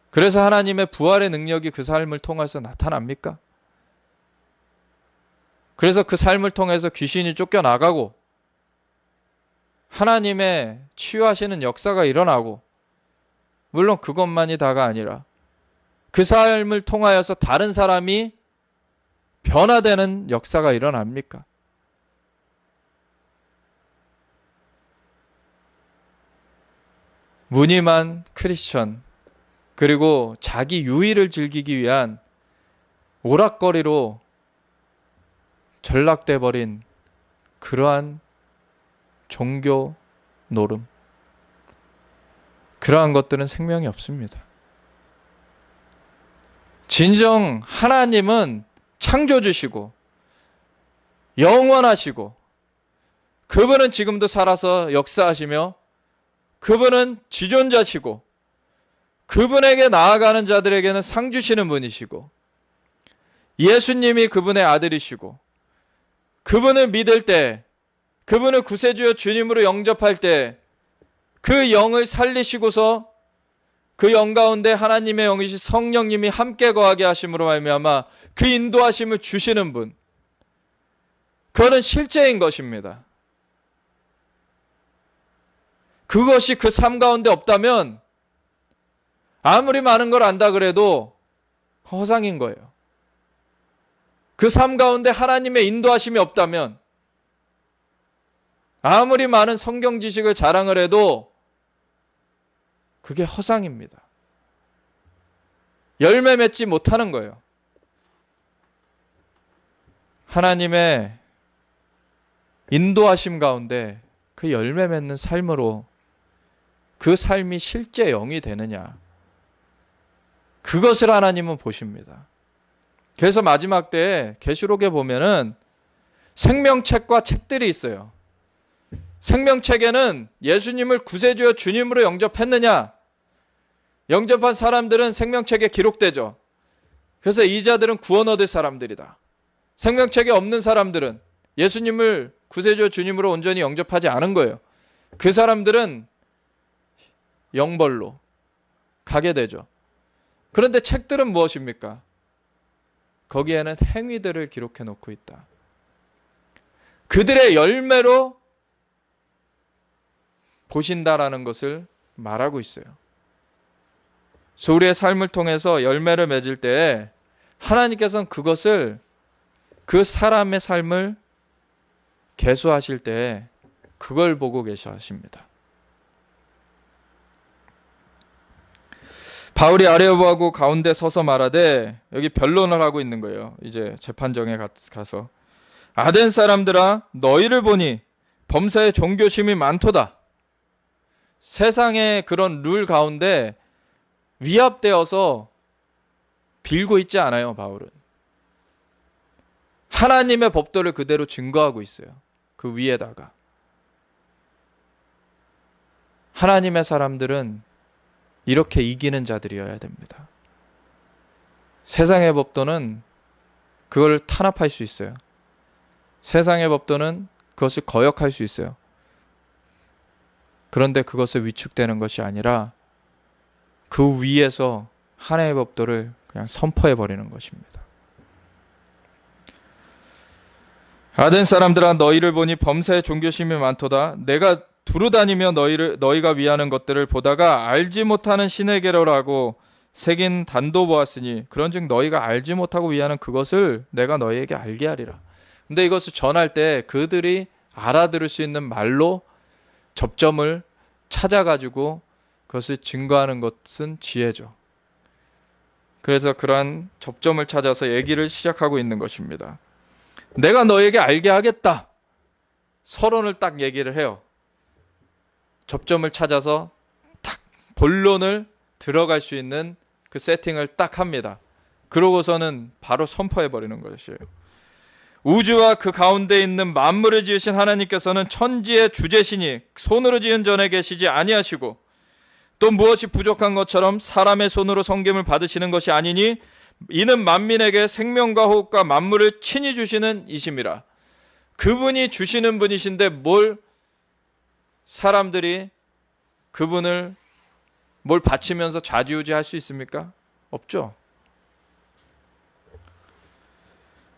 그래서 하나님의 부활의 능력이 그 삶을 통해서 나타납니까? 그래서 그 삶을 통해서 귀신이 쫓겨나가고 하나님의 치유하시는 역사가 일어나고 물론 그것만이 다가 아니라 그 삶을 통하여서 다른 사람이 변화되는 역사가 일어납니까? 무늬만 크리스천 그리고 자기 유의를 즐기기 위한 오락거리로 전락돼 버린 그러한 종교 노름, 그러한 것들은 생명이 없습니다. 진정 하나님은 창조주시고 영원하시고 그분은 지금도 살아서 역사하시며 그분은 지존자시고 그분에게 나아가는 자들에게는 상 주시는 분이시고 예수님이 그분의 아들이시고 그분을 믿을 때 그분을 구세주여 주님으로 영접할 때 그 영을 살리시고서 그 영 가운데 하나님의 영이신 성령님이 함께 거하게 하심으로 말미암아 그 인도하심을 주시는 분, 그거는 실제인 것입니다. 그것이 그 삶 가운데 없다면 아무리 많은 걸 안다 그래도 허상인 거예요. 그 삶 가운데 하나님의 인도하심이 없다면 아무리 많은 성경 지식을 자랑을 해도 그게 허상입니다. 열매 맺지 못하는 거예요. 하나님의 인도하심 가운데 그 열매 맺는 삶으로 그 삶이 실제 영이 되느냐, 그것을 하나님은 보십니다. 그래서 마지막 때에 계시록에 보면은 생명책과 책들이 있어요. 생명책에는 예수님을 구세주여 주님으로 영접했느냐, 영접한 사람들은 생명책에 기록되죠. 그래서 이 자들은 구원 얻을 사람들이다. 생명책에 없는 사람들은 예수님을 구세주여 주님으로 온전히 영접하지 않은 거예요. 그 사람들은 영벌로 가게 되죠. 그런데 책들은 무엇입니까? 거기에는 행위들을 기록해 놓고 있다. 그들의 열매로 보신다라는 것을 말하고 있어요. 그래서 우리의 삶을 통해서 열매를 맺을 때 하나님께서는 그것을, 그 사람의 삶을 계수하실 때 그걸 보고 계셔하십니다. 바울이 아레오바고 가운데 서서 말하되, 여기 변론을 하고 있는 거예요. 이제 재판정에 가서 아덴 사람들아, 너희를 보니 범사에 종교심이 많도다. 세상의 그런 룰 가운데 위압되어서 빌고 있지 않아요. 바울은 하나님의 법도를 그대로 증거하고 있어요. 그 위에다가 하나님의 사람들은 이렇게 이기는 자들이어야 됩니다. 세상의 법도는 그걸 탄압할 수 있어요. 세상의 법도는 그것을 거역할 수 있어요. 그런데 그것을 위축되는 것이 아니라 그 위에서 하나님의 법도를 그냥 선포해 버리는 것입니다. 아덴 사람들아, 너희를 보니 범사에 종교심이 많도다. 내가 두루다니며 너희가 위하는 것들을 보다가 알지 못하는 신에게로라고 새긴 단도 보았으니 그런즉 너희가 알지 못하고 위하는 그것을 내가 너희에게 알게 하리라. 근데 이것을 전할 때 그들이 알아들을 수 있는 말로 접점을 찾아가지고 그것을 증거하는 것은 지혜죠. 그래서 그러한 접점을 찾아서 얘기를 시작하고 있는 것입니다. 내가 너에게 알게 하겠다. 서론을 딱 얘기를 해요. 접점을 찾아서 딱 본론을 들어갈 수 있는 그 세팅을 딱 합니다. 그러고서는 바로 선포해버리는 것이에요. 우주와 그 가운데 있는 만물을 지으신 하나님께서는 천지의 주제시니 손으로 지은 전에 계시지 아니하시고 또 무엇이 부족한 것처럼 사람의 손으로 섬김을 받으시는 것이 아니니 이는 만민에게 생명과 호흡과 만물을 친히 주시는 이심이라. 그분이 주시는 분이신데 뭘 사람들이 그분을 뭘 바치면서 좌지우지할 수 있습니까? 없죠.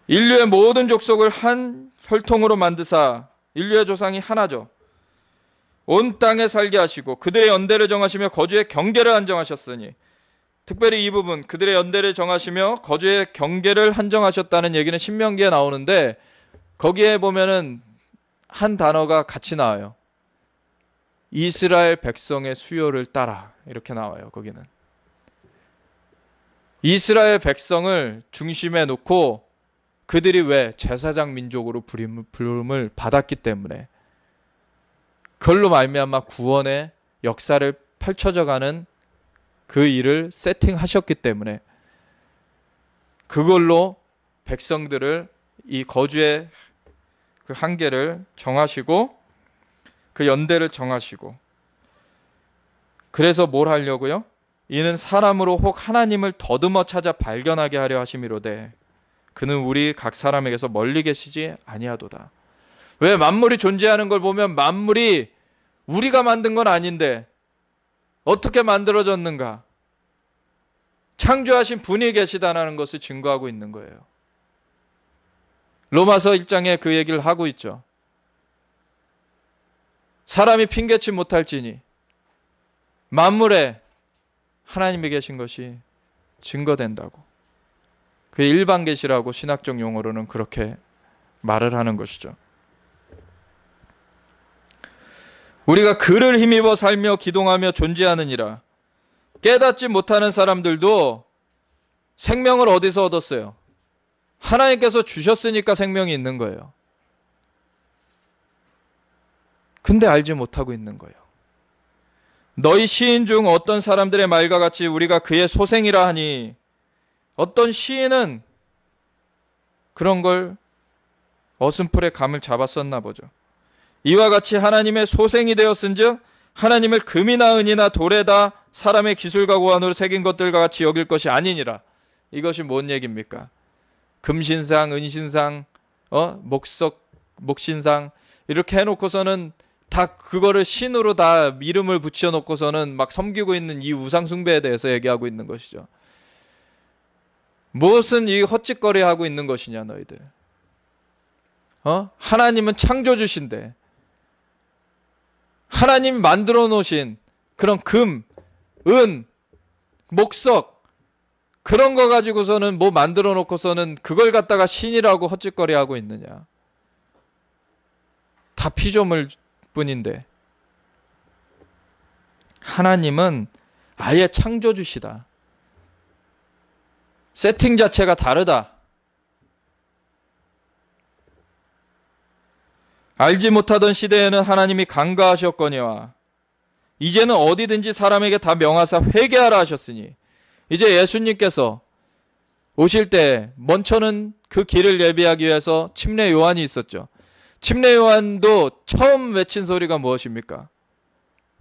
인류의 모든 족속을 한 혈통으로 만드사, 인류의 조상이 하나죠. 온 땅에 살게 하시고 그들의 연대를 정하시며 거주의 경계를 한정하셨으니, 특별히 이 부분 그들의 연대를 정하시며 거주의 경계를 한정하셨다는 얘기는 신명기에 나오는데 거기에 보면은 한 단어가 같이 나와요. 이스라엘 백성의 수요를 따라, 이렇게 나와요. 거기는 이스라엘 백성을 중심에 놓고 그들이 왜 제사장 민족으로 부름을 받았기 때문에, 그걸로 말미암아 구원의 역사를 펼쳐져가는 그 일을 세팅하셨기 때문에 그걸로 백성들을 이 거주의 그 한계를 정하시고 그 연대를 정하시고, 그래서 뭘 하려고요? 이는 사람으로 혹 하나님을 더듬어 찾아 발견하게 하려 하심이로되 그는 우리 각 사람에게서 멀리 계시지 아니하도다. 왜? 만물이 존재하는 걸 보면 만물이 우리가 만든 건 아닌데 어떻게 만들어졌는가? 창조하신 분이 계시다는 것을 증거하고 있는 거예요. 로마서 1장에 그 얘기를 하고 있죠. 사람이 핑계치 못할지니 만물에 하나님이 계신 것이 증거된다고. 그 일반 계시라고 신학적 용어로는 그렇게 말을 하는 것이죠. 우리가 그를 힘입어 살며 기동하며 존재하느니라. 깨닫지 못하는 사람들도 생명을 어디서 얻었어요? 하나님께서 주셨으니까 생명이 있는 거예요. 근데 알지 못하고 있는 거예요. 너희 시인 중 어떤 사람들의 말과 같이 우리가 그의 소생이라 하니, 어떤 시인은 그런 걸 어슴풀에 감을 잡았었나 보죠. 이와 같이 하나님의 소생이 되었은즉 하나님을 금이나 은이나 돌에다 사람의 기술과 고안으로 새긴 것들과 같이 여길 것이 아니니라. 이것이 뭔 얘기입니까? 금신상, 은신상, 목신상 이렇게 해놓고서는 다 그거를 신으로 다 이름을 붙여놓고서는 막 섬기고 있는 이 우상숭배에 대해서 얘기하고 있는 것이죠. 무엇은 이 헛짓거리 하고 있는 것이냐 너희들. 하나님은 창조주신데 하나님이 만들어 놓으신 그런 금, 은, 목석 그런 거 가지고서는 뭐 만들어 놓고서는 그걸 갖다가 신이라고 헛짓거리 하고 있느냐. 다 피조물 뿐인데 하나님은 아예 창조주시다. 세팅 자체가 다르다. 알지 못하던 시대에는 하나님이 간과하셨거니와 이제는 어디든지 사람에게 다 명하사 회개하라 하셨으니 이제 예수님께서 오실 때 먼저는 그 길을 예비하기 위해서 침례 요한이 있었죠. 침례 요한도 처음 외친 소리가 무엇입니까?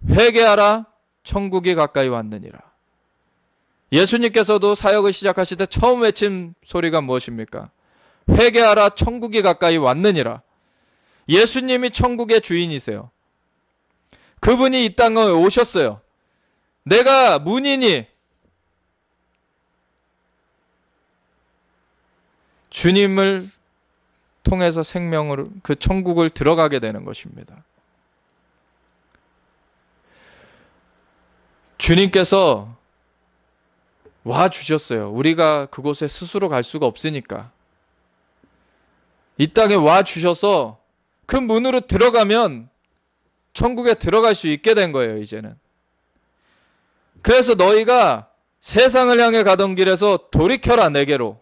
회개하라, 천국이 가까이 왔느니라. 예수님께서도 사역을 시작하실 때 처음 외친 소리가 무엇입니까? 회개하라, 천국이 가까이 왔느니라. 예수님이 천국의 주인이세요. 그분이 이 땅에 오셨어요. 내가 문이니 주님을 통해서 생명으로 그 천국을 들어가게 되는 것입니다. 주님께서 와 주셨어요. 우리가 그곳에 스스로 갈 수가 없으니까. 이 땅에 와 주셔서 그 문으로 들어가면 천국에 들어갈 수 있게 된 거예요, 이제는. 그래서 너희가 세상을 향해 가던 길에서 돌이켜라, 내게로.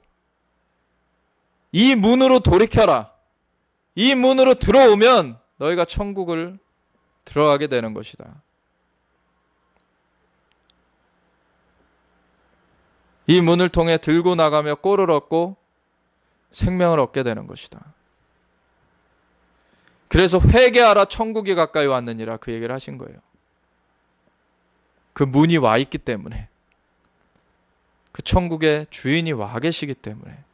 이 문으로 돌이켜라. 이 문으로 들어오면 너희가 천국을 들어가게 되는 것이다. 이 문을 통해 들고 나가며 꼴을 얻고 생명을 얻게 되는 것이다. 그래서 회개하라, 천국이 가까이 왔느니라 그 얘기를 하신 거예요. 그 문이 와 있기 때문에, 그 천국의 주인이 와 계시기 때문에.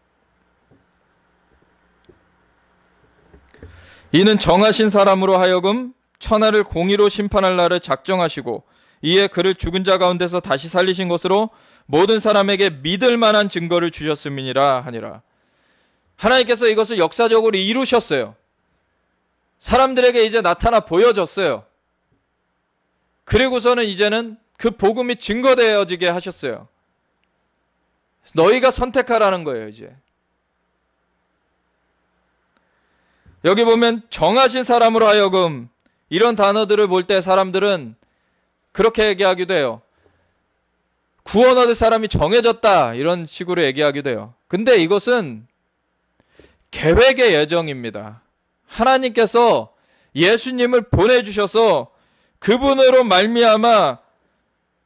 이는 정하신 사람으로 하여금 천하를 공의로 심판할 날을 작정하시고 이에 그를 죽은 자 가운데서 다시 살리신 것으로 모든 사람에게 믿을 만한 증거를 주셨음이니라 하니라. 하나님께서 이것을 역사적으로 이루셨어요. 사람들에게 이제 나타나 보여졌어요. 그리고서는 이제는 그 복음이 증거되어지게 하셨어요. 너희가 선택하라는 거예요, 이제. 여기 보면 정하신 사람으로 하여금, 이런 단어들을 볼 때 사람들은 그렇게 얘기하기도 해요. 구원 얻을 사람이 정해졌다, 이런 식으로 얘기하기도 해요. 근데 이것은 계획의 예정입니다. 하나님께서 예수님을 보내주셔서 그분으로 말미암아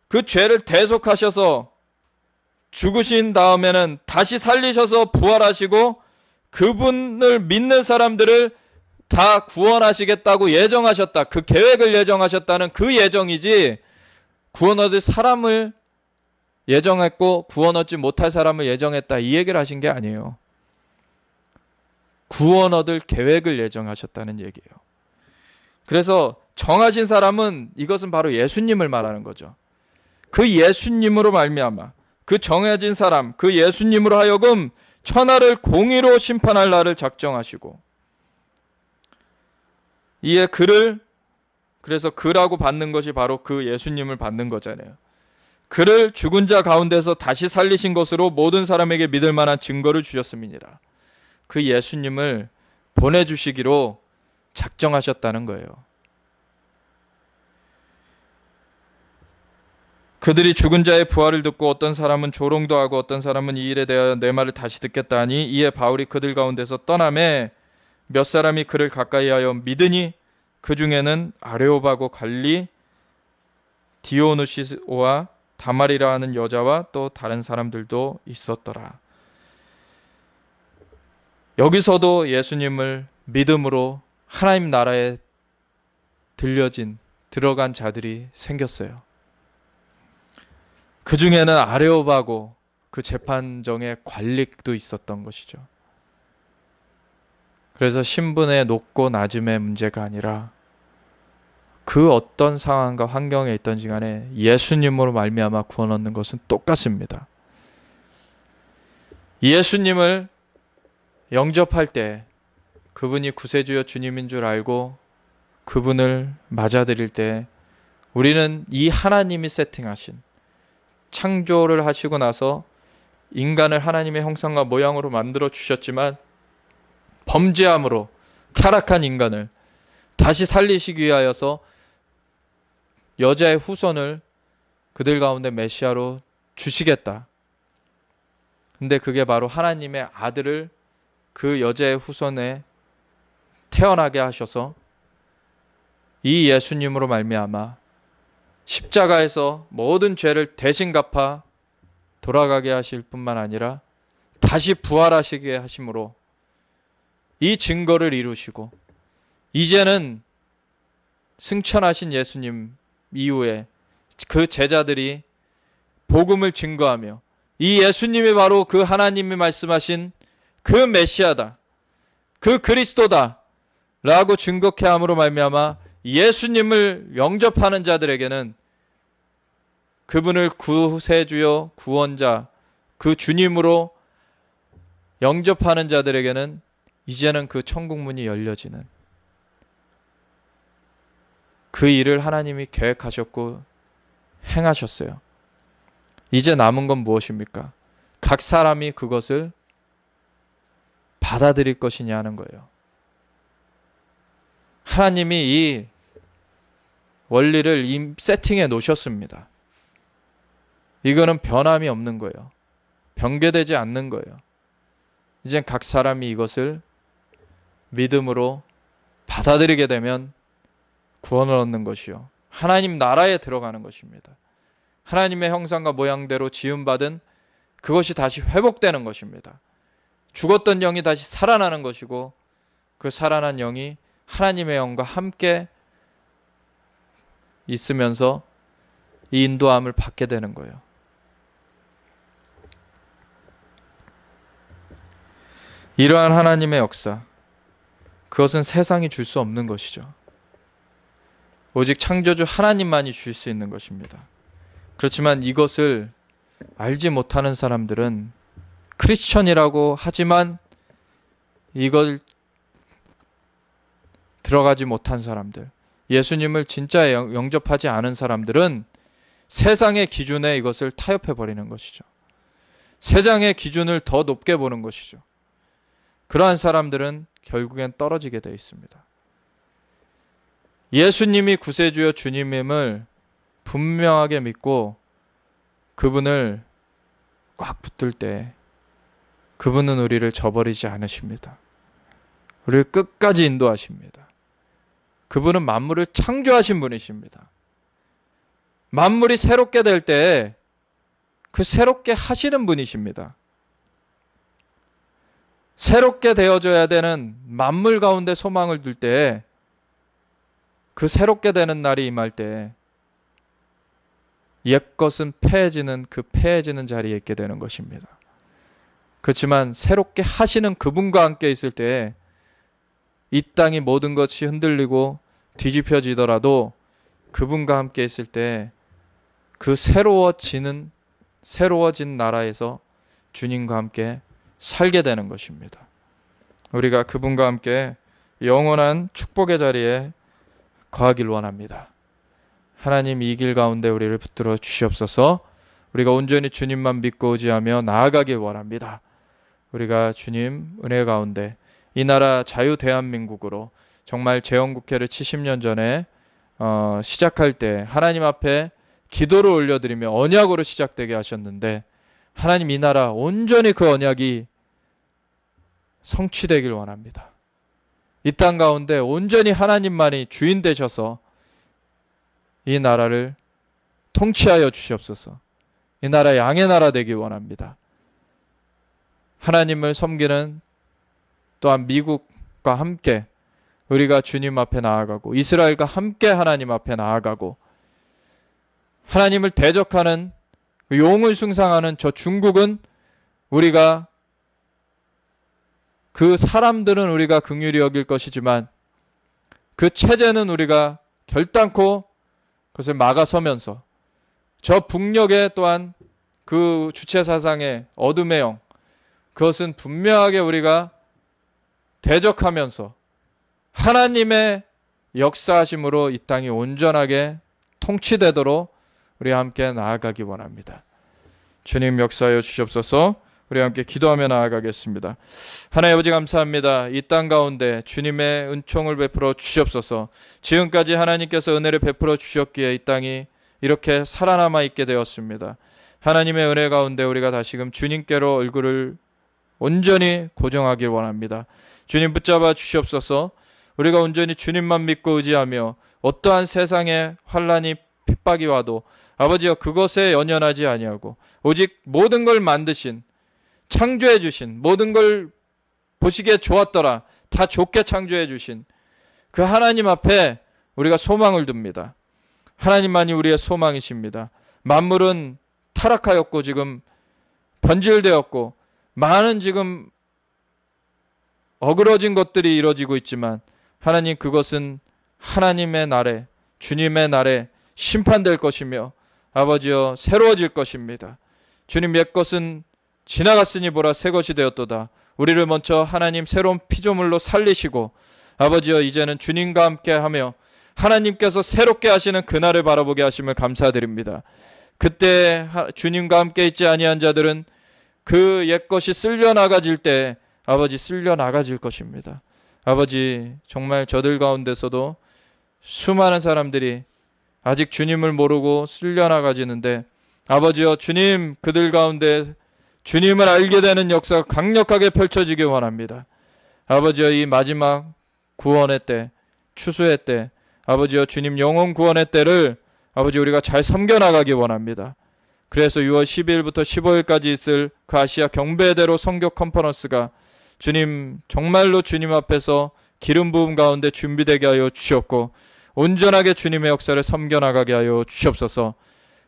그 죄를 대속하셔서 죽으신 다음에는 다시 살리셔서 부활하시고 그분을 믿는 사람들을 다 구원하시겠다고 예정하셨다. 그 계획을 예정하셨다는 그 예정이지, 구원 얻을 사람을 예정했고 구원 얻지 못할 사람을 예정했다, 이 얘기를 하신 게 아니에요. 구원 얻을 계획을 예정하셨다는 얘기예요. 그래서 정하신 사람은, 이것은 바로 예수님을 말하는 거죠. 그 예수님으로 말미암아, 그 정해진 사람, 그 예수님으로 하여금 천하를 공의로 심판할 날을 작정하시고, 이에 그를, 그래서 그라고 받는 것이 바로 그 예수님을 받는 거잖아요. 그를 죽은 자 가운데서 다시 살리신 것으로 모든 사람에게 믿을 만한 증거를 주셨음이니라. 그 예수님을 보내주시기로 작정하셨다는 거예요. 그들이 죽은 자의 부활을 듣고 어떤 사람은 조롱도 하고 어떤 사람은 이 일에 대하여 내 말을 다시 듣겠다 하니, 이에 바울이 그들 가운데서 떠나매 몇 사람이 그를 가까이하여 믿으니 그 중에는 아레오바고 갈리 디오누시오와 다말이라 하는 여자와 또 다른 사람들도 있었더라. 여기서도 예수님을 믿음으로 하나님 나라에 들어간 자들이 생겼어요. 그 중에는 아레오바고 그 재판정의 관리도 있었던 것이죠. 그래서 신분의 높고 낮음의 문제가 아니라 그 어떤 상황과 환경에 있던지 간에 예수님으로 말미암아 구원 얻는 것은 똑같습니다. 예수님을 영접할 때 그분이 구세주여 주님인 줄 알고 그분을 맞아들일 때 우리는 이 하나님이 세팅하신, 창조를 하시고 나서 인간을 하나님의 형상과 모양으로 만들어 주셨지만 범죄함으로 타락한 인간을 다시 살리시기 위하여서 여자의 후손을 그들 가운데 메시아로 주시겠다. 근데 그게 바로 하나님의 아들을 그 여자의 후손에 태어나게 하셔서 이 예수님으로 말미암아 십자가에서 모든 죄를 대신 갚아 돌아가게 하실 뿐만 아니라 다시 부활하시게 하심으로 이 증거를 이루시고, 이제는 승천하신 예수님 이후에 그 제자들이 복음을 증거하며 이 예수님이 바로 그 하나님이 말씀하신 그 메시아다, 그 그리스도다 라고 증거케 함으로 말미암아 예수님을 영접하는 자들에게는, 그분을 구세주요 구원자 그 주님으로 영접하는 자들에게는 이제는 그 천국 문이 열려지는 그 일을 하나님이 계획하셨고 행하셨어요. 이제 남은 건 무엇입니까? 각 사람이 그것을 받아들일 것이냐 하는 거예요. 하나님이 이 원리를 세팅해 놓으셨습니다. 이거는 변함이 없는 거예요. 변개되지 않는 거예요. 이제 각 사람이 이것을 믿음으로 받아들이게 되면 구원을 얻는 것이요, 하나님 나라에 들어가는 것입니다. 하나님의 형상과 모양대로 지음받은 그것이 다시 회복되는 것입니다. 죽었던 영이 다시 살아나는 것이고, 그 살아난 영이 하나님의 영과 함께 있으면서 이 인도함을 받게 되는 거예요. 이러한 하나님의 역사, 그것은 세상이 줄 수 없는 것이죠. 오직 창조주 하나님만이 줄 수 있는 것입니다. 그렇지만 이것을 알지 못하는 사람들은 크리스천이라고 하지만 이걸 들어가지 못한 사람들, 예수님을 진짜 영접하지 않은 사람들은 세상의 기준에 이것을 타협해 버리는 것이죠. 세상의 기준을 더 높게 보는 것이죠. 그러한 사람들은 결국엔 떨어지게 되어 있습니다. 예수님이 구세주여 주님임을 분명하게 믿고 그분을 꽉 붙들 때 그분은 우리를 저버리지 않으십니다. 우리를 끝까지 인도하십니다. 그분은 만물을 창조하신 분이십니다. 만물이 새롭게 될 때 그 새롭게 하시는 분이십니다. 새롭게 되어져야 되는 만물 가운데 소망을 둘 때, 그 새롭게 되는 날이 임할 때 옛것은 패해지는 그 패해지는 자리에 있게 되는 것입니다. 그렇지만 새롭게 하시는 그분과 함께 있을 때 이 땅이 모든 것이 흔들리고 뒤집혀지더라도 그분과 함께 있을 때 그 새로워진 나라에서 주님과 함께 살게 되는 것입니다. 우리가 그분과 함께 영원한 축복의 자리에 거하길 원합니다. 하나님 이 길 가운데 우리를 붙들어 주시옵소서. 우리가 온전히 주님만 믿고 의지하며 나아가길 원합니다. 우리가 주님 은혜 가운데 이 나라 자유 대한민국으로 정말 재헌국회를 70년 전에 시작할 때 하나님 앞에 기도를 올려드리며 언약으로 시작되게 하셨는데, 하나님 이 나라 온전히 그 언약이 성취되길 원합니다. 이 땅 가운데 온전히 하나님만이 주인 되셔서 이 나라를 통치하여 주시옵소서. 이 나라 양의 나라 되길 원합니다. 하나님을 섬기는, 또한 미국과 함께 우리가 주님 앞에 나아가고 이스라엘과 함께 하나님 앞에 나아가고 하나님을 대적하는, 용을 숭상하는 저 중국은 우리가, 그 사람들은 우리가 긍휼히 여길 것이지만 그 체제는 우리가 결단코 그것을 막아서면서, 저 북녘에 또한 그 주체사상의 어둠의 영, 그것은 분명하게 우리가 대적하면서 하나님의 역사하심으로 이 땅이 온전하게 통치되도록 우리 함께 나아가기 원합니다. 주님 역사하여 주시옵소서. 우리 함께 기도하며 나아가겠습니다. 하나님 아버지 감사합니다. 이 땅 가운데 주님의 은총을 베풀어 주시옵소서. 지금까지 하나님께서 은혜를 베풀어 주셨기에 이 땅이 이렇게 살아남아 있게 되었습니다. 하나님의 은혜 가운데 우리가 다시금 주님께로 얼굴을 온전히 고정하길 원합니다. 주님 붙잡아 주시옵소서. 우리가 온전히 주님만 믿고 의지하며 어떠한 세상의 환난이 핍박이 와도 아버지여 그것에 연연하지 아니하고 오직 모든 걸 만드신 창조해 주신 모든 걸 보시기에 좋았더라 다 좋게 창조해 주신 그 하나님 앞에 우리가 소망을 둡니다. 하나님만이 우리의 소망이십니다. 만물은 타락하였고 지금 변질되었고 많은 지금 어그러진 것들이 이루어지고 있지만 하나님 그것은 하나님의 날에 주님의 날에 심판될 것이며 아버지여 새로워질 것입니다. 주님 옛 것은 지나갔으니 보라 새 것이 되었도다. 우리를 먼저 하나님 새로운 피조물로 살리시고 아버지여 이제는 주님과 함께 하며 하나님께서 새롭게 하시는 그날을 바라보게 하심을 감사드립니다. 그때 주님과 함께 있지 아니한 자들은 그 옛것이 쓸려나가질 때 아버지 쓸려나가질 것입니다. 아버지 정말 저들 가운데서도 수많은 사람들이 아직 주님을 모르고 쓸려나가지는데 아버지여 주님 그들 가운데 주님을 알게 되는 역사가 강력하게 펼쳐지기 원합니다. 아버지여 이 마지막 구원의 때 추수의 때 아버지여 주님 영혼 구원의 때를 아버지 우리가 잘 섬겨나가기 원합니다. 그래서 6월 12일부터 15일까지 있을 그 아시아 경배대로 선교 컨퍼런스가 주님 정말로 주님 앞에서 기름 부음 가운데 준비되게 하여 주셨고 온전하게 주님의 역사를 섬겨나가게 하여 주시옵소서.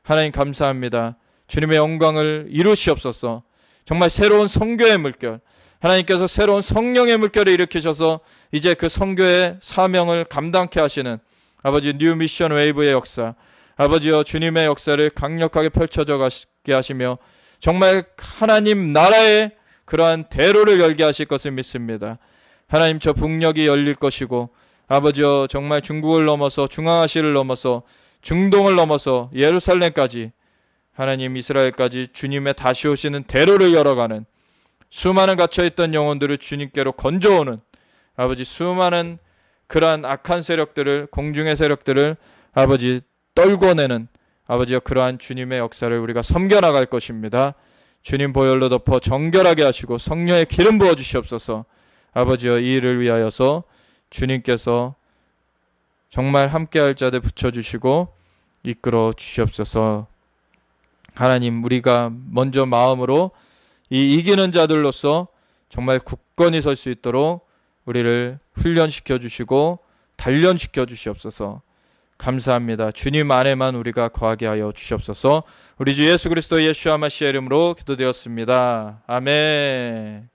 하나님 감사합니다. 주님의 영광을 이루시옵소서. 정말 새로운 선교의 물결 하나님께서 새로운 성령의 물결을 일으키셔서 이제 그 선교의 사명을 감당케 하시는 아버지 뉴 미션 웨이브의 역사 아버지여 주님의 역사를 강력하게 펼쳐져 가게 하시며 정말 하나님 나라의 그러한 대로를 열게 하실 것을 믿습니다. 하나님 저 북녘이 열릴 것이고 아버지여 정말 중국을 넘어서 중앙아시아를 넘어서 중동을 넘어서 예루살렘까지 하나님 이스라엘까지 주님의 다시 오시는 대로를 열어가는 수많은 갇혀있던 영혼들을 주님께로 건져오는 아버지 수많은 그러한 악한 세력들을 공중의 세력들을 아버지 떨궈내는 아버지여 그러한 주님의 역사를 우리가 섬겨나갈 것입니다. 주님 보혈로 덮어 정결하게 하시고 성령의 기름 부어 주시옵소서. 아버지여 이 일을 위하여서 주님께서 정말 함께할 자들 붙여주시고 이끌어 주시옵소서. 하나님 우리가 먼저 마음으로 이 이기는 자들로서 정말 굳건히 설 수 있도록 우리를 훈련시켜 주시고 단련시켜 주시옵소서. 감사합니다. 주님 안에만 우리가 거하게 하여 주시옵소서. 우리 주 예수 그리스도 예수와 마시아 이름으로 기도되었습니다. 아멘.